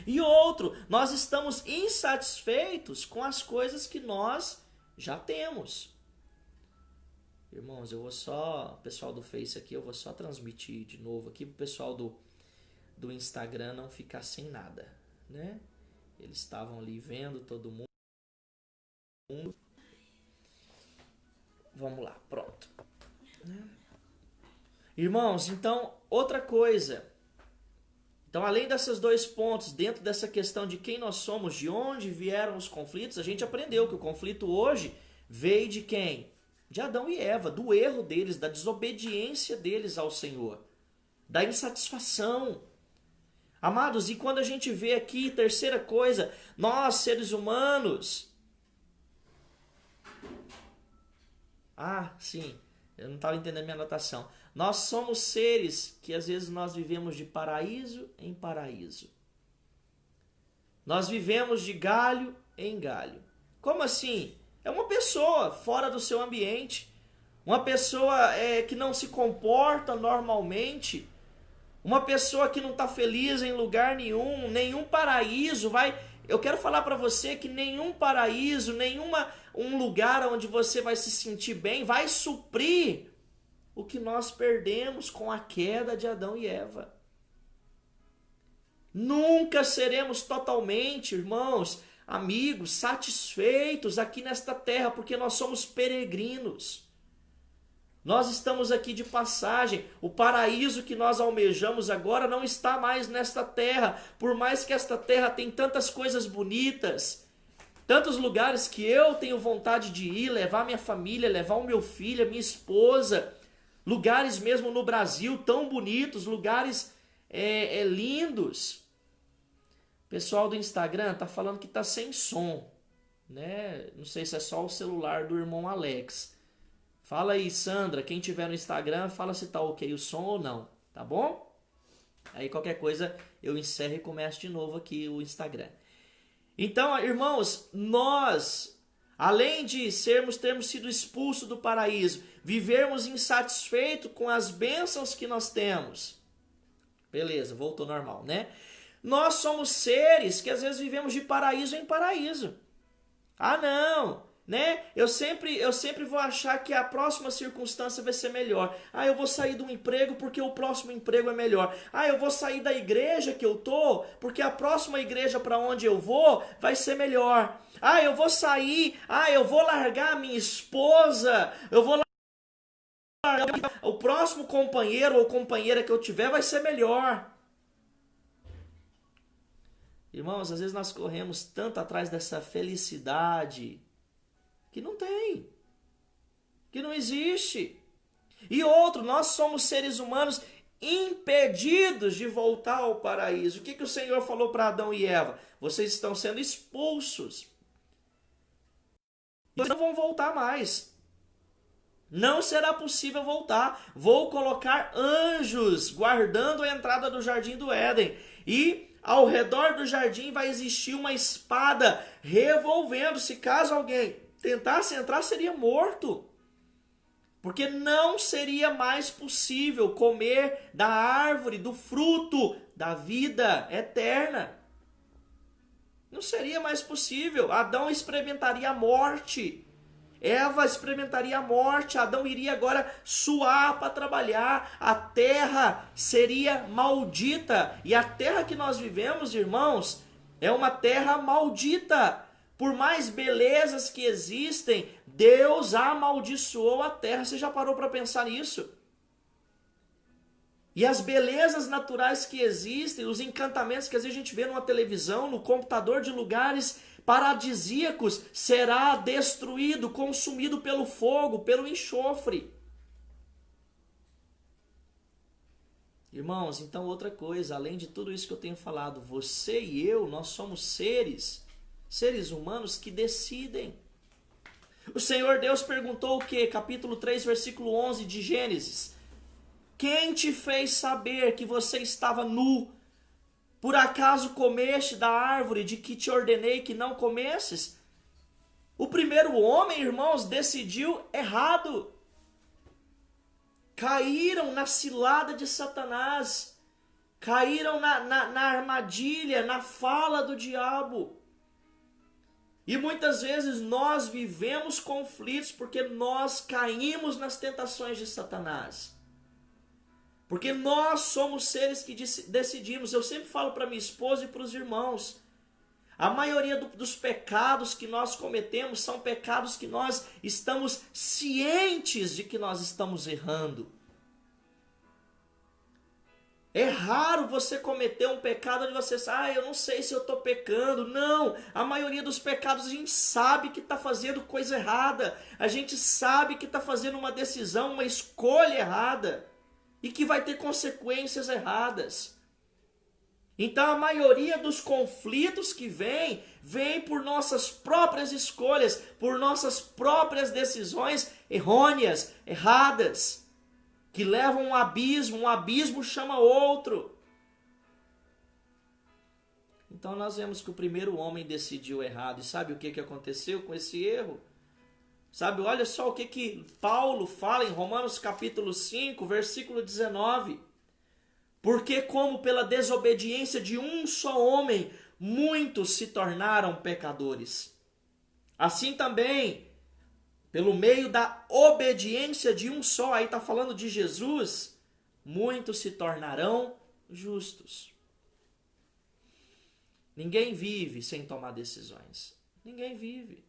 E outro, nós estamos insatisfeitos com as coisas que nós já temos. Irmãos, eu vou só, pessoal do Face aqui, eu vou só transmitir de novo aqui para o pessoal do Instagram não ficar sem nada, né? Eles estavam ali vendo todo mundo. Vamos lá, pronto. Irmãos, então, outra coisa. Então, além desses 2 pontos, dentro dessa questão de quem nós somos, de onde vieram os conflitos, a gente aprendeu que o conflito hoje veio de quem? De Adão e Eva, do erro deles, da desobediência deles ao Senhor, da insatisfação. Amados, e quando a gente vê aqui, terceira coisa, nós, seres humanos... Ah, sim, eu não estava entendendo a minha anotação. Nós somos seres que às vezes nós vivemos de paraíso em paraíso. Nós vivemos de galho em galho. Como assim? É uma pessoa fora do seu ambiente. Uma pessoa que não se comporta normalmente. Uma pessoa que não está feliz em lugar nenhum paraíso vai... Eu quero falar para você que nenhum paraíso, um lugar onde você vai se sentir bem vai suprir o que nós perdemos com a queda de Adão e Eva. Nunca seremos totalmente, irmãos, amigos, satisfeitos aqui nesta terra, porque nós somos peregrinos. Nós estamos aqui de passagem. O paraíso que nós almejamos agora não está mais nesta terra. Por mais que esta terra tenha tantas coisas bonitas, tantos lugares que eu tenho vontade de ir, levar minha família, levar o meu filho, a minha esposa, lugares mesmo no Brasil tão bonitos, lugares lindos. Pessoal do Instagram tá falando que tá sem som, né? Não sei se é só o celular do irmão Alex. Fala aí, Sandra, quem tiver no Instagram, fala se tá ok o som ou não, tá bom? Aí qualquer coisa eu encerro e começo de novo aqui o Instagram. Então, irmãos, nós, além de termos sido expulsos do paraíso, vivermos insatisfeitos com as bênçãos que nós temos. Beleza, voltou normal, né? Nós somos seres que às vezes vivemos de paraíso em paraíso. Ah, não, né? Eu sempre vou achar que a próxima circunstância vai ser melhor. Ah, eu vou sair de um emprego porque o próximo emprego é melhor. Ah, eu vou sair da igreja que eu tô porque a próxima igreja para onde eu vou vai ser melhor. Ah, eu vou sair. Ah, eu vou largar a minha esposa. Eu vou largar o próximo companheiro ou companheira que eu tiver vai ser melhor. Irmãos, às vezes nós corremos tanto atrás dessa felicidade que não tem. que não existe. E outro, nós somos seres humanos impedidos de voltar ao paraíso. O que o Senhor falou para Adão e Eva? Vocês estão sendo expulsos. E não vão voltar mais. Não será possível voltar. Vou colocar anjos guardando a entrada do jardim do Éden. E ao redor do jardim vai existir uma espada revolvendo-se. Caso alguém tentasse entrar, seria morto. Porque não seria mais possível comer da árvore, do fruto da vida eterna. Não seria mais possível. Adão experimentaria a morte. Eva experimentaria a morte. Adão iria agora suar para trabalhar. A terra seria maldita. E a terra que nós vivemos, irmãos, é uma terra maldita. Por mais belezas que existem, Deus amaldiçoou a terra. Você já parou para pensar nisso? E as belezas naturais que existem, os encantamentos que às vezes a gente vê numa televisão, no computador, de lugares paradisíacos, será destruído, consumido pelo fogo, pelo enxofre. Irmãos, então outra coisa, além de tudo isso que eu tenho falado, você e eu, nós somos seres humanos que decidem. O Senhor Deus perguntou o quê? Capítulo 3, versículo 11 de Gênesis. Quem te fez saber que você estava nu? Por acaso comeste da árvore de que te ordenei que não comesses? O primeiro homem, irmãos, decidiu errado. Caíram na cilada de Satanás. Caíram na armadilha, na fala do diabo. E muitas vezes nós vivemos conflitos porque nós caímos nas tentações de Satanás. Porque nós somos seres que decidimos. Eu sempre falo para minha esposa e para os irmãos. A maioria dos pecados que nós cometemos são pecados que nós estamos cientes de que nós estamos errando. É raro você cometer um pecado onde você sabe, eu não sei se eu estou pecando. Não, a maioria dos pecados a gente sabe que está fazendo coisa errada. A gente sabe que está fazendo uma decisão, uma escolha errada. E que vai ter consequências erradas. Então a maioria dos conflitos que vem por nossas próprias escolhas, por nossas próprias decisões errôneas, erradas, que levam um abismo chama outro. Então nós vemos que o primeiro homem decidiu errado. E sabe o que aconteceu com esse erro? Sabe, olha só o que Paulo fala em Romanos capítulo 5, versículo 19. Porque como pela desobediência de um só homem, muitos se tornaram pecadores. Assim também, pelo meio da obediência de um só, aí está falando de Jesus, muitos se tornarão justos. Ninguém vive sem tomar decisões. Ninguém vive.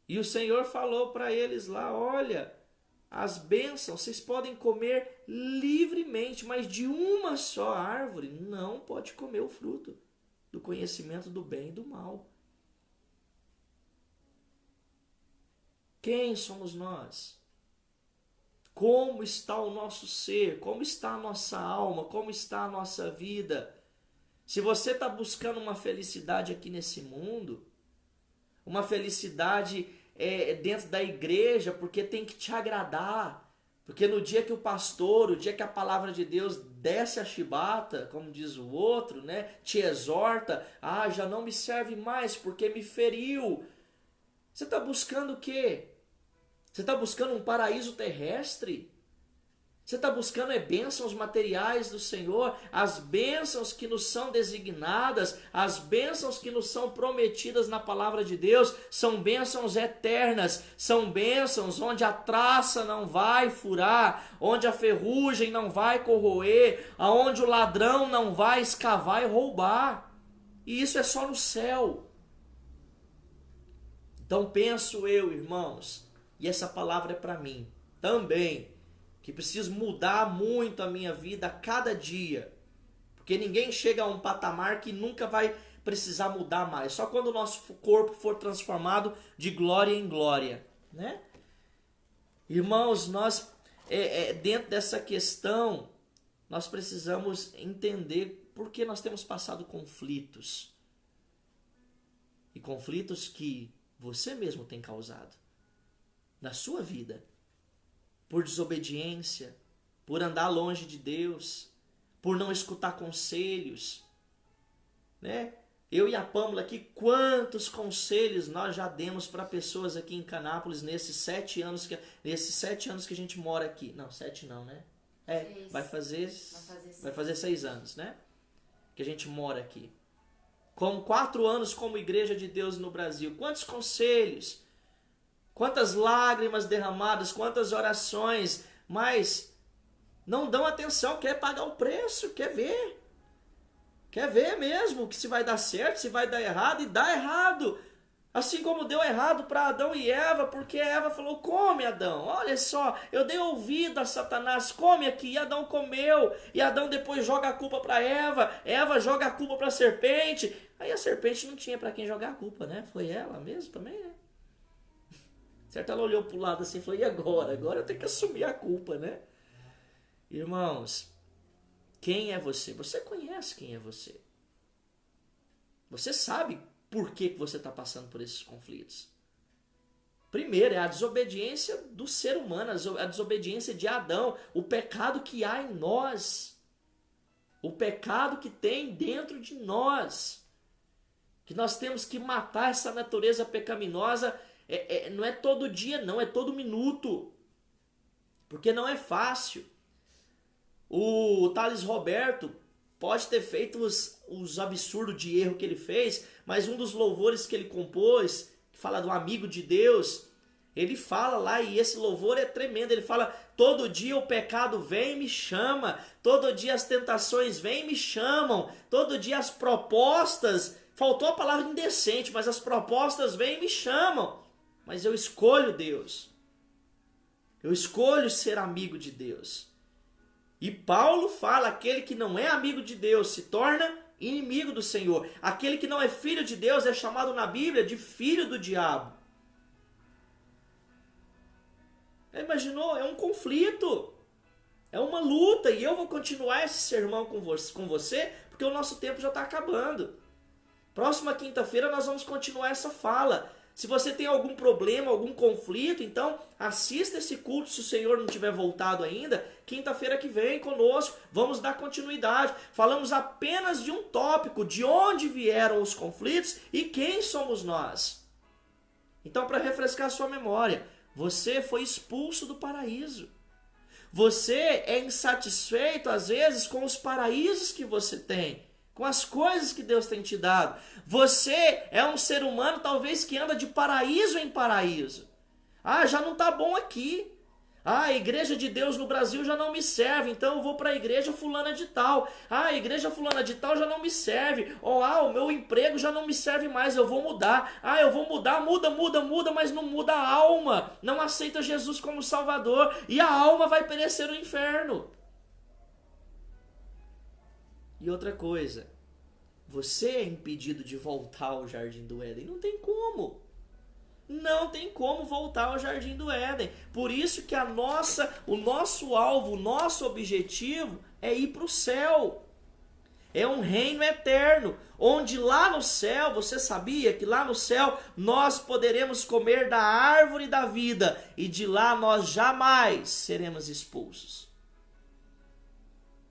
E o Senhor falou para eles lá, olha, as bênçãos vocês podem comer livremente, mas de uma só árvore não pode comer o fruto do conhecimento do bem e do mal. Quem somos nós? Como está o nosso ser? Como está a nossa alma? Como está a nossa vida? Se você está buscando uma felicidade aqui nesse mundo, uma felicidade dentro da igreja, porque tem que te agradar, porque no dia que o pastor, o dia que a palavra de Deus desce a chibata, como diz o outro, né, te exorta, já não me serve mais porque me feriu. Você está buscando o quê? Você está buscando um paraíso terrestre? Você está buscando bênçãos materiais do Senhor, as bênçãos que nos são designadas, as bênçãos que nos são prometidas na palavra de Deus, são bênçãos eternas, são bênçãos onde a traça não vai furar, onde a ferrugem não vai corroer, aonde o ladrão não vai escavar e roubar. E isso é só no céu. Então penso eu, irmãos, e essa palavra é para mim também, que preciso mudar muito a minha vida a cada dia. Porque ninguém chega a um patamar que nunca vai precisar mudar mais. Só quando o nosso corpo for transformado de glória em glória, né? Irmãos, nós, dentro dessa questão, nós precisamos entender por que nós temos passado conflitos. E conflitos que você mesmo tem causado na sua vida. Por desobediência, por andar longe de Deus, por não escutar conselhos, né? Eu e a Pâmela aqui, quantos conselhos nós já demos para pessoas aqui em Canápolis nesses 7 anos que a gente mora aqui. Não, 7 não, né? Vai fazer 6 anos, né? Que a gente mora aqui. Com 4 anos como Igreja de Deus no Brasil. Quantos conselhos, quantas lágrimas derramadas, quantas orações, mas não dão atenção, quer pagar o preço, quer ver. Quer ver mesmo que se vai dar certo, se vai dar errado, e dá errado. Assim como deu errado para Adão e Eva, porque Eva falou, come Adão, olha só, eu dei ouvido a Satanás, come aqui, e Adão comeu, e Adão depois joga a culpa para Eva, Eva joga a culpa para a serpente, aí a serpente não tinha para quem jogar a culpa, né? Foi ela mesmo também, né? Certo, ela olhou para o lado assim e falou, e agora? Agora eu tenho que assumir a culpa, né? Irmãos, quem é você? Você conhece quem é você. Você sabe por que você está passando por esses conflitos. Primeiro, é a desobediência do ser humano, a desobediência de Adão, o pecado que há em nós, o pecado que tem dentro de nós, que nós temos que matar essa natureza pecaminosa, não é todo dia não, é todo minuto, porque não é fácil. O Thales Roberto pode ter feito os absurdos de erro que ele fez, mas um dos louvores que ele compôs, que fala do amigo de Deus, ele fala lá, e esse louvor é tremendo, ele fala, todo dia o pecado vem e me chama, todo dia as tentações vêm e me chamam, todo dia as propostas, faltou a palavra indecente, mas as propostas vêm e me chamam, mas eu escolho Deus, eu escolho ser amigo de Deus. E Paulo fala, aquele que não é amigo de Deus se torna inimigo do Senhor. Aquele que não é filho de Deus é chamado na Bíblia de filho do diabo. Imaginou? É um conflito. É uma luta. E eu vou continuar esse sermão com você, porque o nosso tempo já está acabando. Próxima quinta-feira nós vamos continuar essa fala. Se você tem algum problema, algum conflito, então assista esse culto se o Senhor não tiver voltado ainda. Quinta-feira que vem conosco, vamos dar continuidade. Falamos apenas de um tópico, de onde vieram os conflitos e quem somos nós. Então, para refrescar sua memória, você foi expulso do paraíso. Você é insatisfeito às vezes com os paraísos que você tem, com as coisas que Deus tem te dado. Você é um ser humano talvez que anda de paraíso em paraíso. Já não está bom aqui. A igreja de Deus no Brasil já não me serve, então eu vou para a igreja fulana de tal. A igreja fulana de tal já não me serve. O meu emprego já não me serve mais, eu vou mudar. Eu vou mudar, muda, mas não muda a alma. Não aceita Jesus como Salvador e a alma vai perecer no inferno. E outra coisa, você é impedido de voltar ao Jardim do Éden. Não tem como. Não tem como voltar ao Jardim do Éden. Por isso que o nosso alvo, o nosso objetivo é ir para o céu. É um reino eterno, onde lá no céu, você sabia que lá no céu nós poderemos comer da árvore da vida e de lá nós jamais seremos expulsos.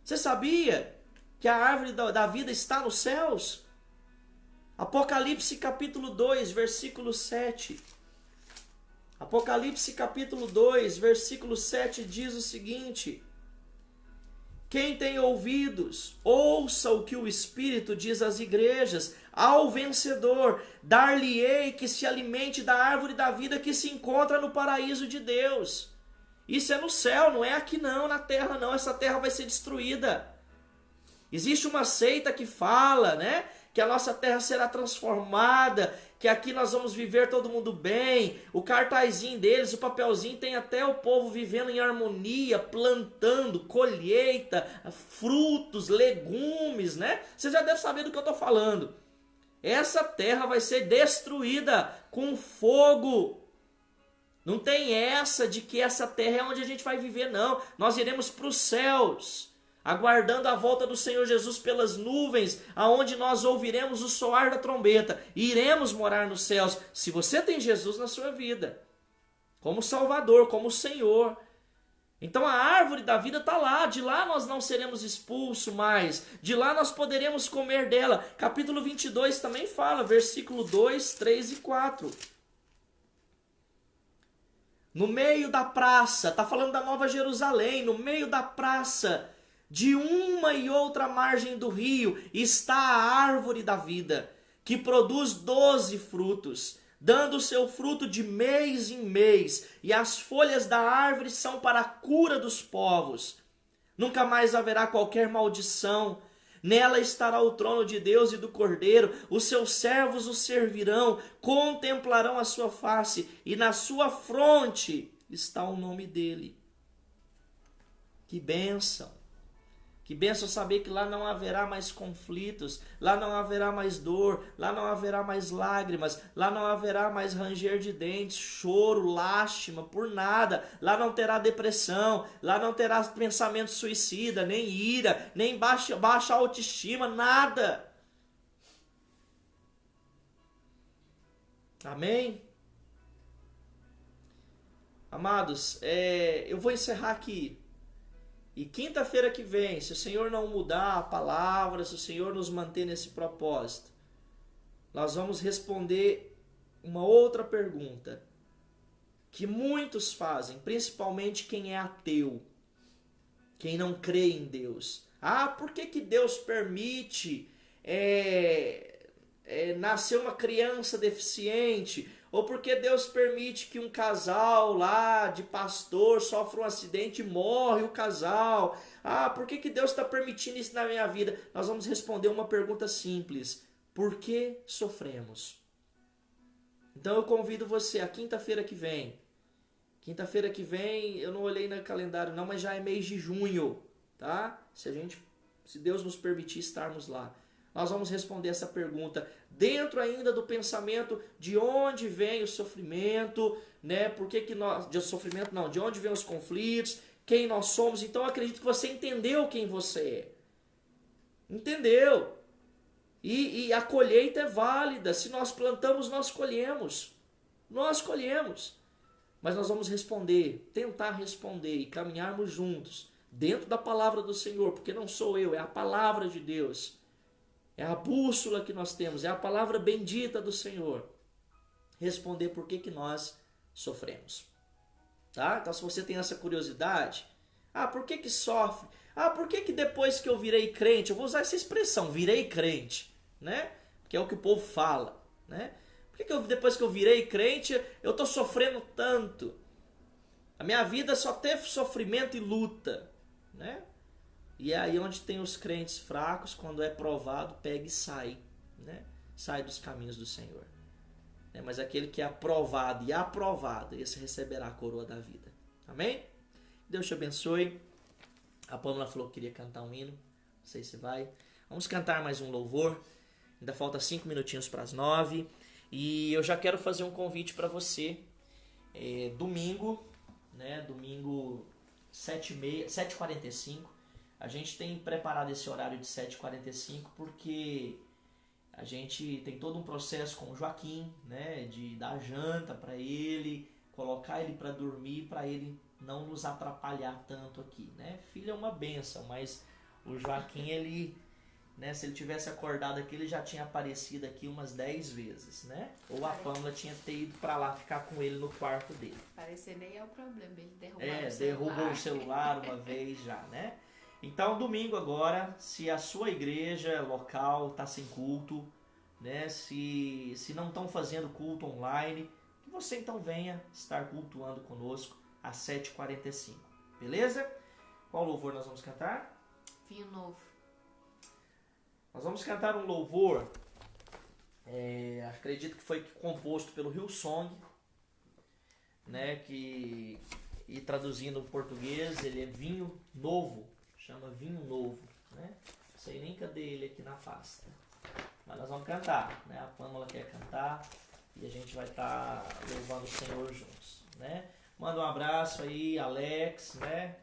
Você sabia que a árvore da vida está nos céus? Apocalipse capítulo 2, versículo 7. Apocalipse capítulo 2, versículo 7 diz o seguinte: quem tem ouvidos, ouça o que o Espírito diz às igrejas. Ao vencedor, dar-lhe-ei que se alimente da árvore da vida que se encontra no paraíso de Deus. Isso é no céu, não é aqui não, na terra não. Essa terra vai ser destruída. Existe uma seita que fala, né, que a nossa terra será transformada, que aqui nós vamos viver todo mundo bem. O cartazinho deles, o papelzinho, tem até o povo vivendo em harmonia, plantando, colheita, frutos, legumes, né? Você já deve saber do que eu estou falando. Essa terra vai ser destruída com fogo. Não tem essa de que essa terra é onde a gente vai viver, não. Nós iremos para os céus, aguardando a volta do Senhor Jesus pelas nuvens, aonde nós ouviremos o soar da trombeta e iremos morar nos céus, se você tem Jesus na sua vida, como Salvador, como Senhor. Então a árvore da vida está lá, de lá nós não seremos expulsos mais, de lá nós poderemos comer dela. Capítulo 22 também fala, versículo 2, 3 e 4. No meio da praça, está falando da Nova Jerusalém, no meio da praça, de uma e outra margem do rio, está a árvore da vida, que produz 12 frutos, dando o seu fruto de mês em mês, e as folhas da árvore são para a cura dos povos. Nunca mais haverá qualquer maldição. Nela estará o trono de Deus e do Cordeiro, os seus servos o servirão, contemplarão a sua face, e na sua fronte está o nome dele. Que bênção! Que bênção saber que lá não haverá mais conflitos, lá não haverá mais dor, lá não haverá mais lágrimas, lá não haverá mais ranger de dentes, choro, lástima, por nada. Lá não terá depressão, lá não terá pensamento suicida, nem ira, nem baixa autoestima, nada. Amém? Amados, eu vou encerrar aqui. E quinta-feira que vem, se o Senhor não mudar a palavra, se o Senhor nos manter nesse propósito, nós vamos responder uma outra pergunta que muitos fazem, principalmente quem é ateu, quem não crê em Deus. Por que Deus permite nascer uma criança deficiente? Ou porque Deus permite que um casal lá de pastor sofra um acidente e morre o casal? Por que Deus está permitindo isso na minha vida? Nós vamos responder uma pergunta simples. Por que sofremos? Então eu convido você a quinta-feira que vem. Quinta-feira que vem, eu não olhei no calendário não, mas já é mês de junho, tá? Se Deus nos permitir estarmos lá. Nós vamos responder essa pergunta dentro ainda do pensamento de onde vem o sofrimento, né? Por que nós... De sofrimento não, de onde vem os conflitos, quem nós somos. Então eu acredito que você entendeu quem você é. Entendeu? E a colheita é válida. Se nós plantamos, nós colhemos. Nós colhemos. Mas nós vamos responder, tentar responder e caminharmos juntos dentro da palavra do Senhor, porque não sou eu, é a palavra de Deus. É a bússola que nós temos, é a palavra bendita do Senhor. Responder por que nós sofremos. Tá? Então se você tem essa curiosidade, por que sofre? Por que depois que eu virei crente, eu vou usar essa expressão, virei crente, né? Que é o que o povo fala, né? Por que depois que eu virei crente, eu estou sofrendo tanto? A minha vida só teve sofrimento e luta, né? E é aí onde tem os crentes fracos, quando é provado, pega e sai, né? Sai dos caminhos do Senhor. Mas aquele que é aprovado e aprovado, esse receberá a coroa da vida. Amém? Deus te abençoe. A Pâmela falou que queria cantar um hino. Não sei se vai. Vamos cantar mais um louvor. Ainda falta 5 minutinhos para as 9. E eu já quero fazer um convite para você. Domingo, né? Domingo 7h45. A gente tem preparado esse horário de 7h45 porque a gente tem todo um processo com o Joaquim, né, de dar janta para ele, colocar ele para dormir, para ele não nos atrapalhar tanto aqui, né? Filho é uma bênção, mas o Joaquim, ele, né, se ele tivesse acordado aqui, ele já tinha aparecido aqui umas 10 vezes, né? Ou a Pâmela tinha ido para lá ficar com ele no quarto dele. Parecer nem é o problema, ele derrubou o celular uma vez já, né? Então, domingo agora, se a sua igreja local está sem culto, né? Se não estão fazendo culto online, que você então venha estar cultuando conosco às 7h45. Beleza? Qual louvor nós vamos cantar? Vinho Novo. Nós vamos cantar um louvor, acredito que foi composto pelo Hillsong, né? E traduzindo o português, ele é Vinho Novo. Chama Vinho Novo, né? Não sei nem cadê ele aqui na pasta. Mas nós vamos cantar, né? A Pâmela quer cantar. e a gente vai estar louvando o Senhor juntos, né? Manda um abraço aí, Alex, né?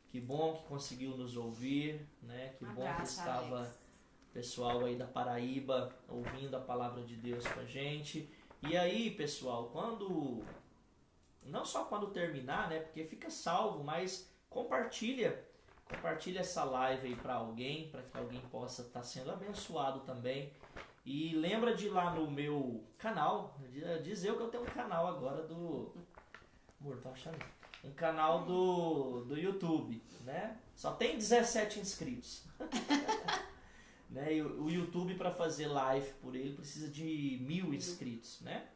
Que bom que conseguiu nos ouvir, né? Que bom que estava Alex. pessoal aí da Paraíba ouvindo a palavra de Deus com a gente. E aí, pessoal, não só quando terminar, né? Porque fica salvo, mas compartilha essa live aí para alguém, para que alguém possa estar sendo abençoado também. E lembra de ir lá no meu canal, dizer que eu tenho um canal agora do... Amor, tô achando... Um canal do YouTube, né? Só tem 17 inscritos. Né? E o YouTube, para fazer live por ele, precisa de 1000 inscritos, né?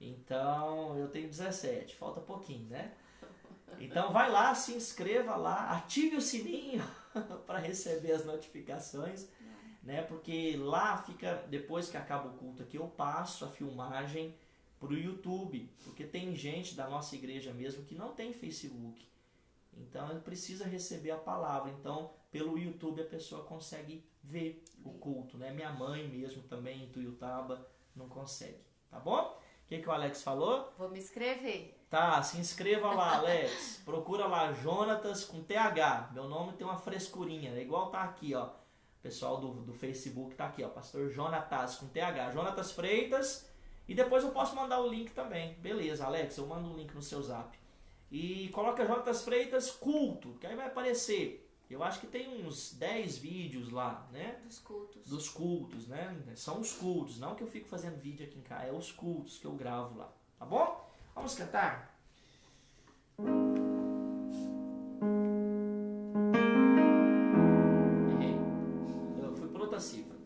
Então, eu tenho 17, falta pouquinho, né? Então, vai lá, se inscreva lá, ative o sininho para receber as notificações, né? Porque lá fica, depois que acaba o culto aqui, eu passo a filmagem pro YouTube, porque tem gente da nossa igreja mesmo que não tem Facebook. Então, ele precisa receber a palavra. Então, pelo YouTube a pessoa consegue ver o culto, né? Minha mãe mesmo também em Tuiutaba não consegue, tá bom? O que o Alex falou? Vou me inscrever. Tá, se inscreva lá, Alex. Procura lá, Jonatas com TH. Meu nome tem uma frescurinha, é igual tá aqui, ó. O pessoal do Facebook tá aqui, ó. Pastor Jonatas com TH. Jonatas Freitas. E depois eu posso mandar o link também. Beleza, Alex, eu mando o link no seu zap. E coloca Jonatas Freitas culto, que aí vai aparecer. Eu acho que tem uns 10 vídeos lá, né? Dos cultos, né? São os cultos, não que eu fico fazendo vídeo aqui em casa, é os cultos que eu gravo lá, tá bom? Vamos cantar? Errei. Eu fui por outra cifra.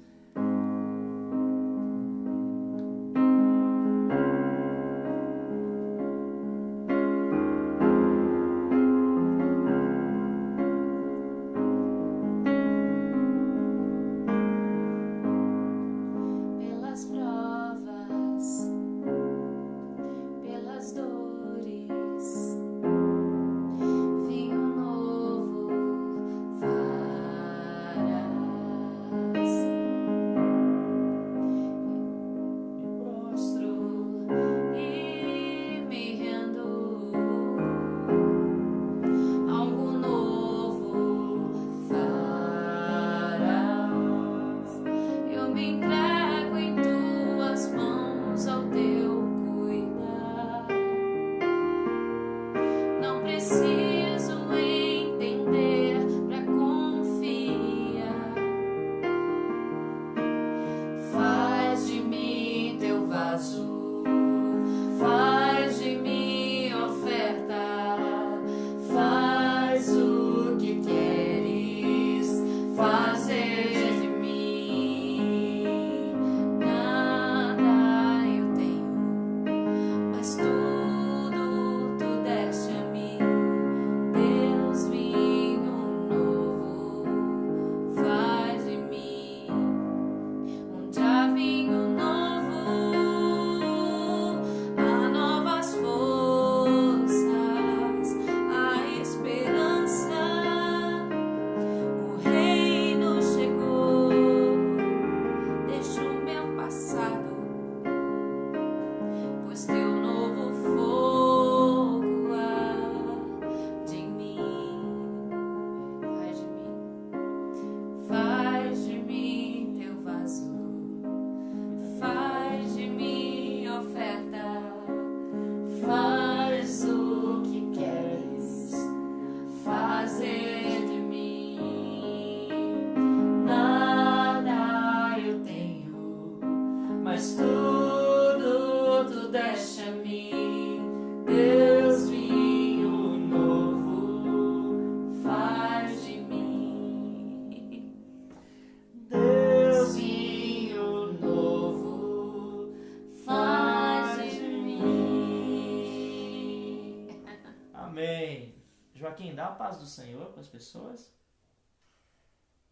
Joaquim, dá a paz do Senhor para as pessoas.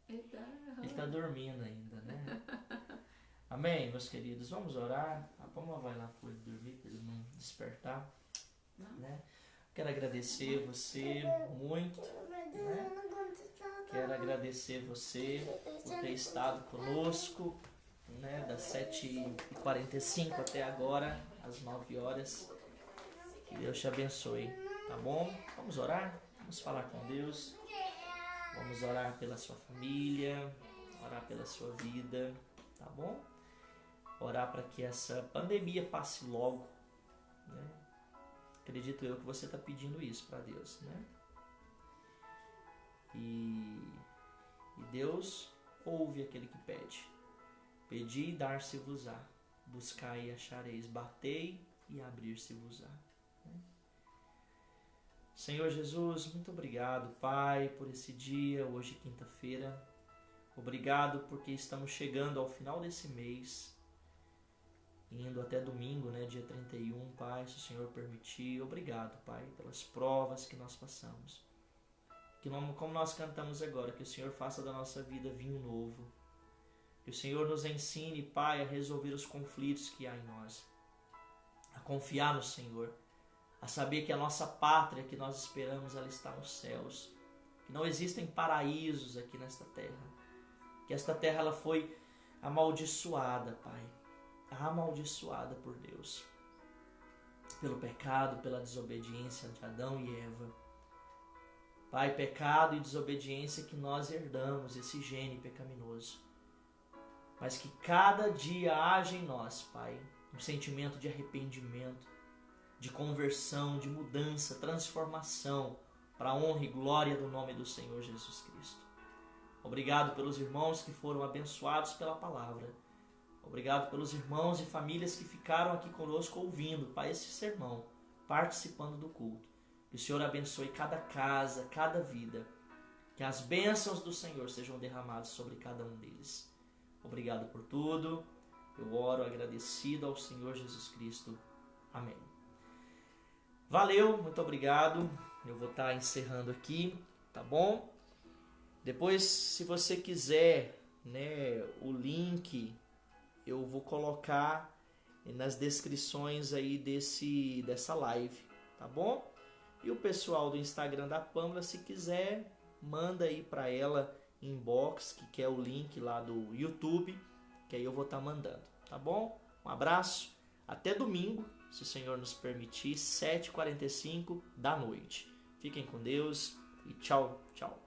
Ele está dormindo ainda, né? Amém, meus queridos. Vamos orar. A Palma vai lá para ele dormir, para ele não despertar. Né? Quero agradecer você muito. Né? Quero agradecer você por ter estado conosco né, das 7h45 até agora, às 9 horas. Que Deus te abençoe, tá bom? Vamos orar? Vamos falar com Deus. Vamos orar pela sua família, orar pela sua vida, tá bom? Orar para que essa pandemia passe logo, né? Acredito eu que você está pedindo isso para Deus, né? E Deus ouve aquele que pede. Pedi e dar-se-vos-á. Buscai e achareis. Batei e abrir-se-vos-á. Senhor Jesus, muito obrigado, Pai, por esse dia, hoje quinta-feira. Obrigado porque estamos chegando ao final desse mês, indo até domingo, né, dia 31, Pai, se o Senhor permitir. Obrigado, Pai, pelas provas que nós passamos. Que como nós cantamos agora, que o Senhor faça da nossa vida vinho novo. Que o Senhor nos ensine, Pai, a resolver os conflitos que há em nós. A confiar no Senhor. A saber que a nossa pátria que nós esperamos, ela está nos céus. Que não existem paraísos aqui nesta terra. Que esta terra ela foi amaldiçoada, Pai. Amaldiçoada por Deus. Pelo pecado, pela desobediência de Adão e Eva. Pai, pecado e desobediência que nós herdamos, esse gene pecaminoso. Mas que cada dia haja em nós, Pai, um sentimento de arrependimento, de conversão, de mudança, transformação, para a honra e glória do nome do Senhor Jesus Cristo. Obrigado pelos irmãos que foram abençoados pela palavra. Obrigado pelos irmãos e famílias que ficaram aqui conosco ouvindo, Pai, esse sermão, participando do culto. Que o Senhor abençoe cada casa, cada vida. Que as bênçãos do Senhor sejam derramadas sobre cada um deles. Obrigado por tudo. Eu oro agradecido ao Senhor Jesus Cristo. Amém. Valeu, muito obrigado. Eu vou estar encerrando aqui, tá bom? Depois, se você quiser, né, o link eu vou colocar nas descrições aí dessa live, tá bom? E o pessoal do Instagram da Pâmela, se quiser, manda aí para ela inbox, que quer o link lá do YouTube, que aí eu vou estar mandando, tá bom? Um abraço, até domingo, se o Senhor nos permitir, 7h45 da noite. Fiquem com Deus e tchau, tchau.